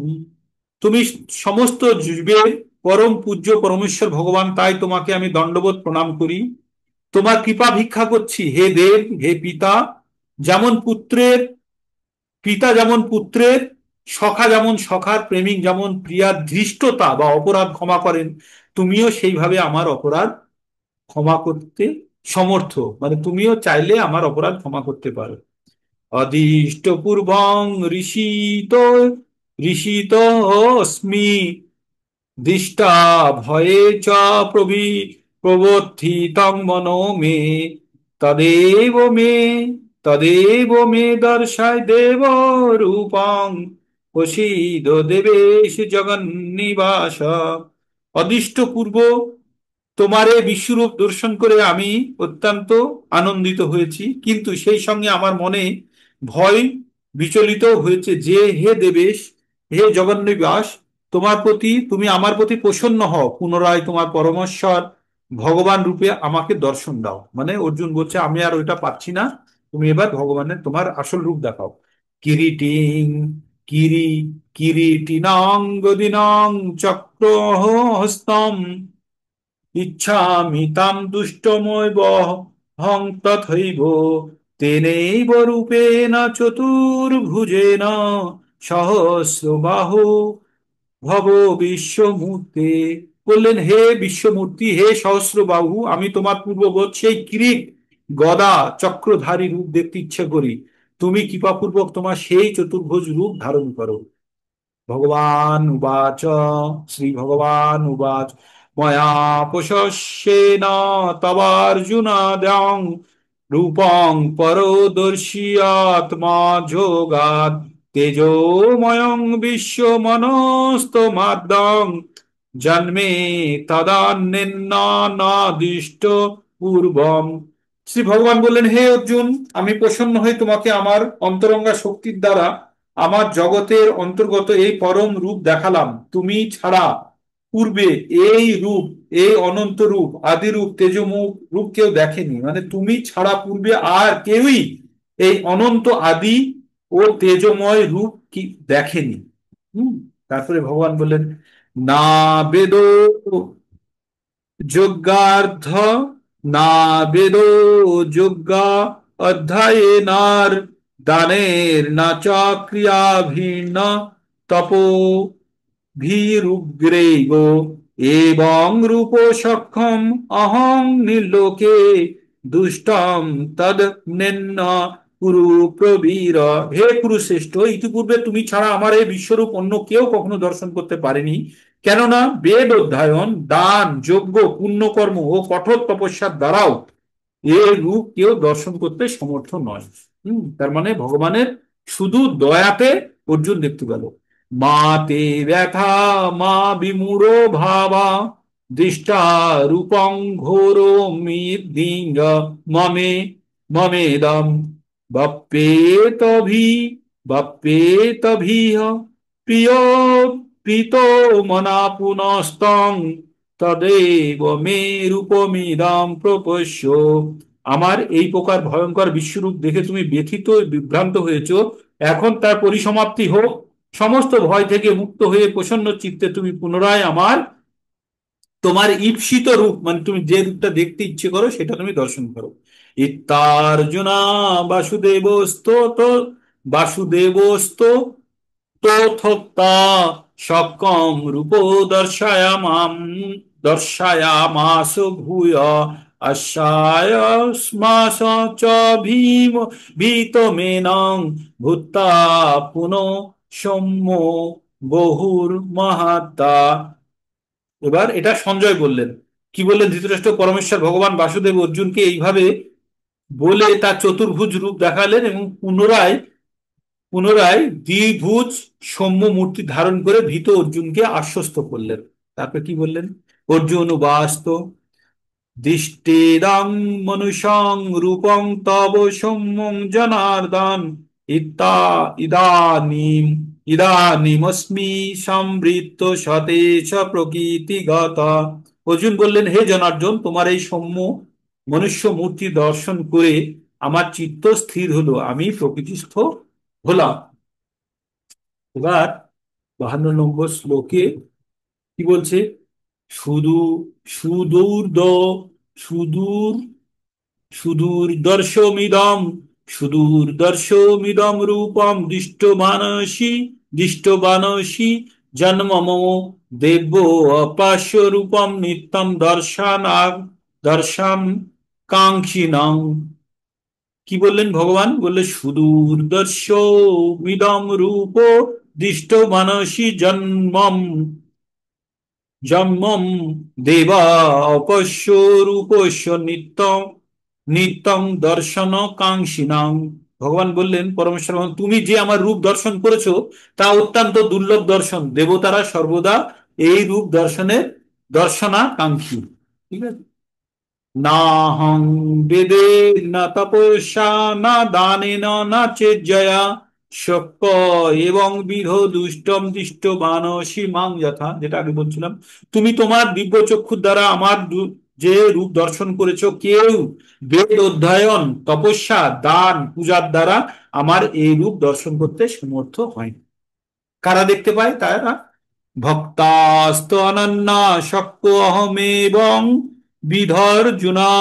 তুমি সমস্ত জীবের পরম পূজ্য পরমেশ্বর ভগবান, তাই তোমাকে আমি দণ্ডবত প্রণাম করি। তোমার কৃপা ভিক্ষা করছি হে দেব, হে পিতা। যেমন পুত্রের পিতা যেমন পুত্রের, সখা যেমন সখার, প্রেমিক যেমন প্রিয়ার ধৃষ্টতা বা অপরাধ ক্ষমা করেন, তুমিও সেইভাবে আমার অপরাধ ক্ষমা করতে সমর্থ। মানে তুমিও চাইলে আমার অপরাধ ক্ষমা করতে পারো। অদিষ্ট পূর্বং ঋষিত অস্মি দিষ্টা ভয়ে চ প্রবর্ধিতং মনো মে তদেব মে তদেব মে দর্শায় দেব রূপং প্রসীদ দেবেশ জগন্নিবাস। অদিষ্ট পূর্ব তোমার এই বিশ্বরূপ দর্শন করে আমি অত্যন্ত আনন্দিত হয়েছি, কিন্তু সেই সঙ্গে আমার মনে ভয় বিচলিত হয়েছে যে হে দেবেশ, হে জগন্নিবাস, তুমি আমার প্রতি প্রসন্ন হও, পুনরায় তোমার পরমেশ্বর ভগবান রূপে আমাকে দর্শন দাও। মানে অর্জুন বলছে আমি আর ওইটা পাচ্ছি না, তুমি এবার ভগবানের তোমার আসল রূপ দেখাও। কিরিটিং কিরি কিরিটিনাং গদিনাং চক্র হস্তম ইচ্ছামি তাম দুষ্টময় হং তথৈব তেনৈব রূপেণ চতুর্ভুজেন সহস্রবাহু ভব বিশ্বমূর্তে। বললেন হে বিশ্বমূর্তি, হে সহস্রবাহু, আমি তোমার পূর্ববৎ সেই কিরিট গদা চক্রধারী রূপ দেখতে ইচ্ছে করি। তুমি কৃপাপূর্বক তোমার সেই চতুর্ভুজ রূপ ধারণ করো। ভগবান উবাচ শ্রী ভগবান উবাচ ময়া প্রশস্যেন তবার্জুনাদ্যাং রূপং পরদর্শিয়াত্মা যোগাৎ তেজোময়ং বিশ্বমনস্তমাদ্যং জন্মে তদান্যেনাদিষ্ট পূর্বম। শ্রী ভগবান বললেন হে অর্জুন, আমি প্রসন্ন হয়ে তোমাকে আমার অন্তরঙ্গা শক্তির দ্বারা আমার জগতের অন্তর্গত এই পরম রূপ দেখালাম। তুমি ছাড়া পূর্বে এই রূপ, এই অনন্ত রূপ, আদি রূপ, তেজমুখ রূপ কেউ দেখেনি। মানে তুমি ছাড়া পূর্বে আর কেউই এই অনন্ত আদি ও তেজময় রূপ কি দেখেনি। হম তারপরে ভগবান বললেন না বেদ যজ্ঞার্ধ না বেদ যজ্ঞা অধ্যায়েনার দানের না চ ক্রিয়াভিন্ন তপো ভীরুগ্রেগ এবং রূপ সক্ষম অহং নির্লোকে দুষ্টম তদ নেন্ন কুরু প্রবীর। হে কুরুশ্রেষ্ঠ, ইতিপূর্বে তুমি ছাড়া আমার এই বিশ্বরূপ অন্য কেউ কখনো দর্শন করতে পারেনি। কেননা বেদ অধ্যয়ন, দান, যজ্ঞ, পুণ্যকর্ম ও কঠোর তপস্যার দ্বারাও এর রূপ কেউ দর্শন করতে সমর্থ নয়। তার মানে ভগবানের শুধু দয়াতে অর্জুন দেখতে পেল। মা তে ব্যথা মা বিমূঢ় ভাবা দৃষ্টা রূপং ঘোর মিদ্দিঙ্গ মমে মমেদম বপ্পেতভি বাপ্যেতভিহ প্রিয় প্রীতো মনা পুনস্তং তদেব মে রূপমিদং প্রপশ্য। আমার এই প্রকার ভয়ঙ্কর বিশ্বরূপ দেখে তুমি ব্যথিত বিভ্রান্ত হয়েছ, এখন তার পরিসমাপ্তি হোক। সমস্ত ভয় থেকে মুক্ত হয়ে প্রসন্ন চিত্তে তুমি পুনরায় আমার তোমার ঈপ্সিত রূপ, মানে তুমি যে রূপটা দেখতে ইচ্ছে করো সেটা তুমি দর্শন করো। ইত্যার্জুনা বাসুদেবস্ত বাসুদেবস্ত তথোক্তা সকম রূপ দর্শয়ামাম দর্শয়ামাস ভূয় আশ্বায়স্মাস চ ভীম ভীতমেনং ভূত্বা পুনঃ সৌম্য বহুর মাহাত্মা। এবার এটা সঞ্জয় বললেন। কি বললেন? ধৃতরাষ্ট্র পরমেশ্বর ভগবান বাসুদেব অর্জুনকে এইভাবে বলে তার চতুর্ভুজ রূপ দেখালেন এবং পুনরায় পুনরায় দ্বিভুজ সৌম্য মূর্তি ধারণ করে ভীত অর্জুনকে আশ্বস্ত করলেন। তারপরে কি বললেন? অর্জুন উবাস্ত দিষ্টেদং মনুষং রূপং তব সৌম্যং জনার্দন ইত্তা ইদানীম ইদানীমস্মি সম্বৃত্ত সতেজ প্রকৃতিগত। অর্জুন বললেন, হে জনার্দন, তোমার এই সৌম্য মনুষ্য মূর্তি দর্শন করে আমার চিত্ত স্থির হলো, আমি প্রকৃতিস্থ হলাম। এবার 52 নম্বর শ্লোকে কি বলছে? সুদূ সুদূর্দ সুদূর সুদূরদর্শমিদম সুদূরদর্শমিদম রূপম দৃষ্টবানসি জন্মম দেব্য অপাস্য রূপম নিত্যম দর্শন কাঙ্ক্ষিণং। কি বললেন ভগবান? বললে সুদূরদর্শমিদম রূপ দৃষ্টবানসি জন্মম জন্মম দেবা অপশ্য রূপস্য নিত্যং নিত্যং দর্শন কাঙ্ক্ষিণাং। ভগবান বললেন, পরমেশ্বর ভগবান, তুমি যে আমার রূপ দর্শন করেছো তা অত্যন্ত দুর্লভ দর্শন। দেবতারা সর্বদা এই রূপ দর্শনের দর্শনাকাঙ্ক্ষী। ঠিক আছে। নাহং বেদে না তপস্যা না দানেন না চেজ্জয়া শক্য এবং বিধ দুষ্টম দৃষ্ট মানসী মাং যথা, যেটা আগে বলছিলাম। তুমি তোমার দিব্য চক্ষুর দ্বারা আমার যে রূপ দর্শন করেছো, কেউ বেদ অধ্যয়ন তপস্যা দান পূজার দ্বারা আমার এই রূপ দর্শন করতে সমর্থ হয়। কারা দেখতে পায়? তারা ভক্তাস্ত অনন্যা শক্ত অহমেবং বিধর্জুনা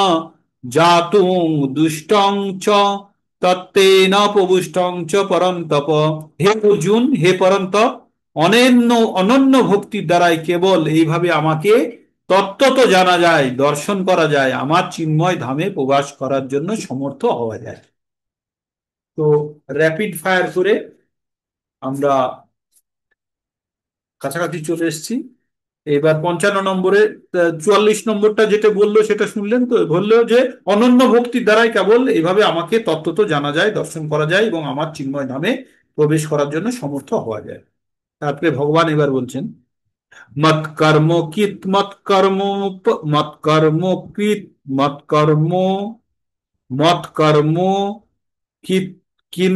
জাতুং দুষ্টং চ তত্তেন প্রবুষ্টং চ পরন্তপ। হে অর্জুন, হে পরন্তপ, অনন্য অনন্য ভক্তির দ্বারাই কেবল এইভাবে আমাকে তত্ত্বত জানা যায়, দর্শন করা যায়, আমার চিন্ময় ধামে প্রবাস করার জন্য সমর্থ হওয়া যায়। তো র্যাপিড ফায়ার করে আমরা কাছাকাছি চলে এসেছি। এবার 55 নম্বরে 44 নম্বরটা যেটা বললো সেটা শুনলেন তো? বললো যে অনন্য ভক্তির দ্বারাই কেবল এইভাবে আমাকে তত্ত্বত জানা যায়, দর্শন করা যায় এবং আমার চিন্ময় ধামে প্রবেশ করার জন্য সমর্থ হওয়া যায়। তারপরে ভগবান এবার বলছেন, মৎকর্ম কিত মৎকর্ম মৎকর্ম কৃত মৎকর্ম মৎকর্ম কিত কিন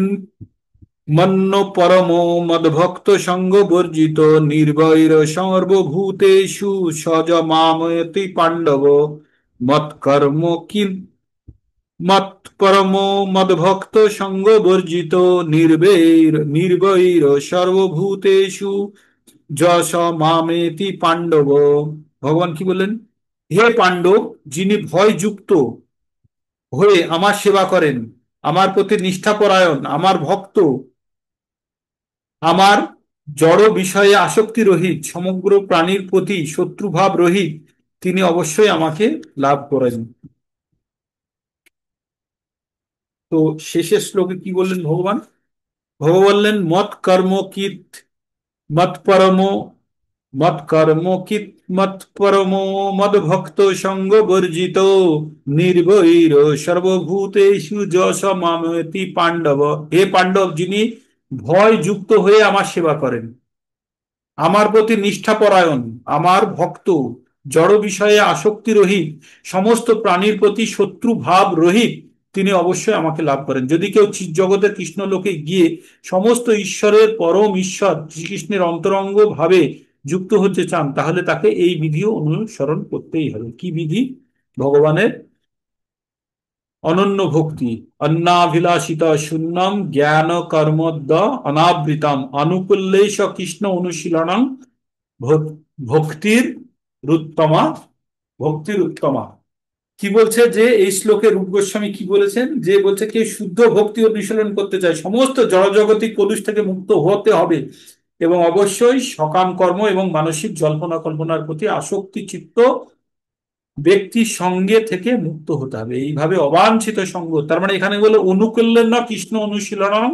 মন্ন পরম মদ্ভক্ত সঙ্গ বর্জিত নির্বৈর সর্বভূতেষু সজ মাময়তি পাণ্ডব মৎকর্ম কিন মৎ পরম মদ্ভক্ত সঙ্গ বর্জিত নির্বৈর সর্বভূতেষু যশ মামেতি পাণ্ডব। ভগবান কি বললেন? হে পাণ্ডব, যিনি ভয়যুক্ত হয়ে আমার সেবা করেন, আমার প্রতি নিষ্ঠাপরায়ণ, আমার ভক্ত, আমার জড় বিষয়ে আসক্তি রহিত, সমগ্র প্রাণীর প্রতি শত্রুভাব রহিত, তিনি অবশ্যই আমাকে লাভ করেন। তো শেষের শ্লোকে কি বললেন ভগবান? ভগবান বললেন, মৎ কর্ম কিত মৎ পরম মৎ কর্ম কিত মৎ পরম মদ ভক্ত সঙ্গ বর্জিত নির্বৈর সর্বভূতেষু যশ মামতি পাণ্ডব। হে পাণ্ডব, যিনি ভয় যুক্ত হয়ে আমার সেবা করেন, আমার প্রতি নিষ্ঠাপরায়ণ, আমার ভক্ত, জড় বিষয়ে আসক্তি রহিত, সমস্ত প্রাণীর প্রতি শত্রু ভাব রহিত, তিনি অবশ্যই আমাকে লাভ করেন। যদি কেউ জগতের কৃষ্ণ লোকে গিয়ে সমস্ত ঈশ্বরের পরম ঈশ্বর শ্রীকৃষ্ণের অন্তরঙ্গ ভাবে যুক্ত হতে চান, তাহলে তাকে এই বিধিও অনুসরণ করতেই হবে। কি বিধি? ভগবানের অনন্য ভক্তি। অন্নাভিলাষিত শূন্যম জ্ঞান কর্মোদ্দ অনাবৃতম অনুকূল্যেশ কৃষ্ণ অনুশীলনং ভক্তির উত্তমা। ভক্তির উত্তমা কি বলছে যে এই শ্লোকে রূপ গোস্বামী কি বলেছেন, যে বলছে কে শুদ্ধ ভক্তি অনুশীলন করতে চায় সমস্ত জড়জগতিক কলুষ থেকে মুক্ত হতে হবে এবং অবশ্যই সকাম কর্ম এবং মানসিক জল্পনা কল্পনার প্রতি আসক্তি চিত্ত ব্যক্তির সঙ্গে থেকে মুক্ত হতে হবে। এইভাবে অবাঞ্ছিত সঙ্গ, তার মানে এখানে বলে অনুকূল্যেন না কৃষ্ণ অনুশীলনম,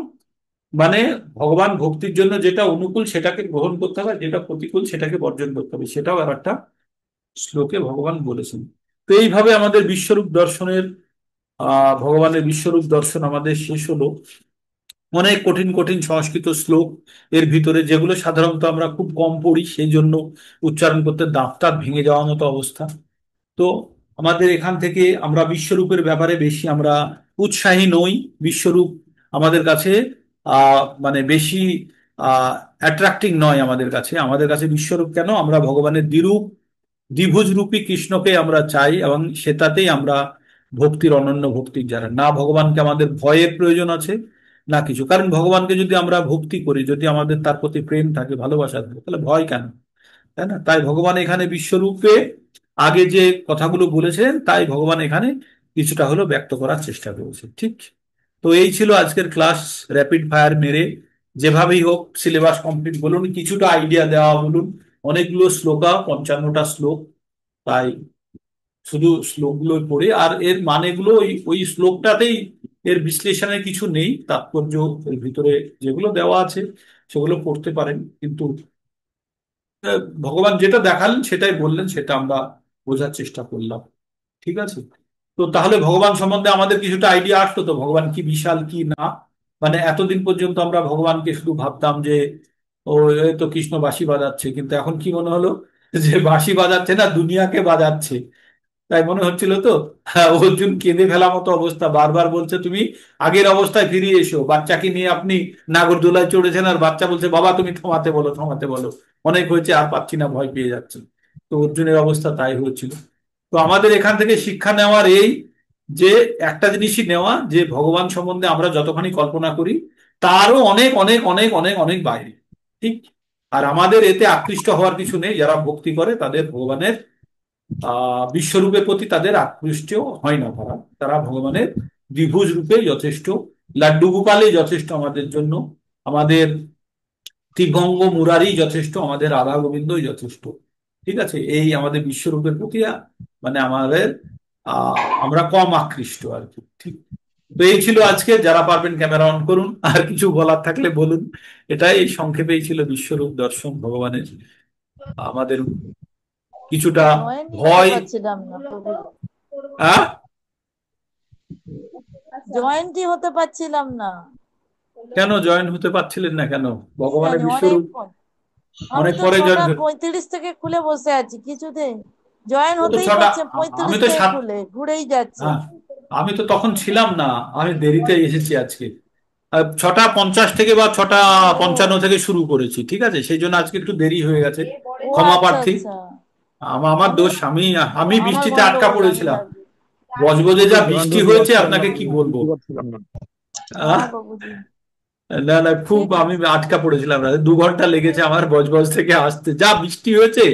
মানে ভগবান ভক্তির জন্য যেটা অনুকূল সেটাকে গ্রহণ করতে হবে, যেটা প্রতিকূল সেটাকে বর্জন করতে হবে, সেটাও আর একটা শ্লোকে ভগবান বলেছেন। তো এইভাবে আমাদের বিশ্বরূপ দর্শনের ভগবানের বিশ্বরূপ দর্শন আমাদের শেষ হলো। অনেক কঠিন কঠিন সংস্কৃত শ্লোক এর ভিতরে, যেগুলো সাধারণত আমরা খুব কম পড়ি, সেই জন্য উচ্চারণ করতে দাঁত টাত ভেঙে যাওয়ার মতো অবস্থা। তো আমাদের এখান থেকে আমরা বিশ্বরূপের ব্যাপারে বেশি আমরা উৎসাহী নই। বিশ্বরূপ আমাদের কাছে মানে বেশি অ্যাট্রাক্টিং নয় আমাদের কাছে। আমাদের কাছে বিশ্বরূপ কেন, আমরা ভগবানের দ্বিরূপ দ্বিভুজ রূপী কৃষ্ণকে আমরা চাই এবং সেটাতেই আমরা ভক্তির অনন্য ভক্তির যারা না, ভগবানকে আমাদের ভয়ের প্রয়োজন আছে না কিছু। কারণ ভগবানকে যদি আমরা ভক্তি করি, যদি আমাদের তার প্রতি প্রেম থাকে, ভালোবাসা থাকে, তাহলে ভয় কেন, তাই না? তাই ভগবান এখানে বিশ্বরূপে আগে যে কথাগুলো বলেছেন তাই ভগবান এখানে কিছুটা হলো ব্যক্ত করার চেষ্টা করেছে। ঠিক। তো এই ছিল আজকের ক্লাস। র্যাপিড ফায়ার মেরে যেভাবেই হোক সিলেবাস কমপ্লিট বলুন, কিছুটা আইডিয়া দেওয়া বলুন। অনেকগুলো শ্লোকা, 55টা শ্লোক, তাই শুধু শ্লোকগুলো পড়ে আর এর মানেগুলো ওই ওই শ্লোকটাতেই, এর বিশ্লেষণে কিছু নেই, তাৎপর্য এর ভিতরে যেগুলো দেওয়া আছে সেগুলো পড়তে পারেন। কিন্তু ভগবান যেটা দেখালেন সেটাই বললেন, সেটা আমরা বোঝার চেষ্টা করলাম। ঠিক আছে। তো তাহলে ভগবান সম্বন্ধে আমাদের কিছুটা আইডিয়া আসলো তো, ভগবান কি বিশাল কি না। মানে এতদিন পর্যন্ত আমরা ভগবানকে শুধু ভাবতাম যে ও এই তো কৃষ্ণ বাঁশি বাজাচ্ছে, কিন্তু এখন কি মনে হলো যে বাঁশি বাজাচ্ছে না, দুনিয়াকে বাজাচ্ছে। তাই মনে হচ্ছিল তো। হ্যাঁ, অর্জুন কেঁদে ফেলা মতো অবস্থা, বারবার বলছে তুমি আগের অবস্থায় ফিরিয়ে এসো। বাচ্চাকে নিয়ে আপনি নাগরদোলায় চড়েছেন আর বাচ্চা বলছে বাবা তুমি থামাতে বলো, থামাতে বলো, অনেক হয়েছে আর পাচ্ছি না, ভয় পেয়ে যাচ্ছে। তো অর্জুনের অবস্থা তাই হয়েছিল। তো আমাদের এখান থেকে শিক্ষা নেওয়ার এই যে একটা জিনিসই নেওয়া, যে ভগবান সম্বন্ধে আমরা যতখানি কল্পনা করি তারও অনেক অনেক অনেক অনেক অনেক বাইরে। ঠিক। আর আমাদের এতে আকৃষ্ট হওয়ার কিছু নেই। যারা ভক্তি করে তাদের ভগবানের বিশ্বরূপের প্রতি তাদের আকৃষ্ট হয় না, তারা তারা ভগবানের দ্বিভুজ রূপে যথেষ্ট। লাড্ডু গোপালই যথেষ্ট আমাদের জন্য, আমাদের ত্রিভঙ্গ মুরারি যথেষ্ট, আমাদের রাধা গোবিন্দই যথেষ্ট। ঠিক আছে। এই আমাদের বিশ্বরূপের প্রতি মানে আমাদের আমরা কম আকৃষ্ট আর কি। ঠিক। তো এই ছিল আজকে। যারা পারবেন ক্যামেরা অন করুন, আর কিছু বলার থাকলে বলুন। এটাই সংক্ষেপেই ছিল বিশ্বরূপ দর্শন ভগবানের। আমাদের কিছুটা জয়েনই হতে ভয়। পারছিলাম না প্রভু, হ্যাঁ, জয়েন্টই হতে পারছিলাম না। কেন জয়েন হতে পারছিলেন না কেন? কি ভগবানের জানি বিশ্বরূপ অনেকক্ষণ, আমি অনেক তো পরে জয়েন। 6:35 থেকে খুলে বসে আছি, কিছুতেই জয়েন ও তো হতেই ছটা, পারছে, আমি 35 তো থেকে 7। খুলে ঘুরেই যাচ্ছে। হ্যাঁ, আমি তো তখন ছিলাম না, আমি দেরিতে এসেছি আজকে। 6:50 থেকে বা ছটা ও, পঞ্চান্ন থেকে শুরু করেছি। ঠিক আছে, সেই জন্য আজকে একটু দেরি হয়ে গেছে, ও ক্ষমা আচ্ছা প্রার্থী। আচ্ছা। আমার আমি দোষ। আমি আমি আমার বৃষ্টিতে আটকা গন্ডগোল, আমি পড়েছিলাম। জানি। বজবজে আমি যা জয়েন্ট বৃষ্টি হতে হয়েছে পারছিলাম না, আপনাকে কি আমি বলবো। বুঝতে পারছিলাম না। আহ হ্যাঁ বাবুজি, না না, খুব ঠিক আমি আছে। আটকা পড়েছিলাম। 2 ঘন্টা লেগেছে আমার বজবজ থেকে আসতে, যা বৃষ্টি হয়েছে।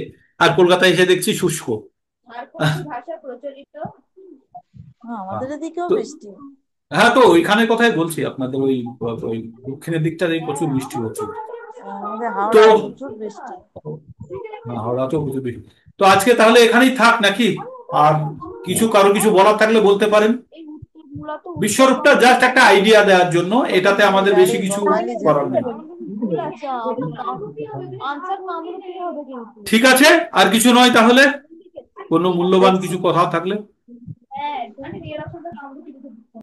আর কলকাতায় এসে দেখছি শুষ্ক। হ্যাঁ, আহ, আমাদের এদিকেও তো বৃষ্টি। হ্যাঁ, তো ওইখানে কথাই বলছি, আপনাদের ওই ওই দক্ষিণের দিকটাতেই প্রচুর বৃষ্টি হচ্ছে। আমাদের তো হাওড়ায় প্রচুর বৃষ্টি। হাওড়াতেও প্রচুর বৃষ্টি। তো আজকে তাহলে এখানেই থাক নাকি? আর কিছু কারো কিছু বলার থাকলে বলতে পারেন। বিশ্বরূপটা জাস্ট একটা আইডিয়া দেওয়ার জন্য, এটাতে আমাদের বেশি ডাইরেক্ট কিছু বঙ্গালি করার নেই। ঝাড়ি। ঠিক আছে। আর কিছু নয় তাহলে, কোনো মূল্যবান কিছু কথা থাকলে।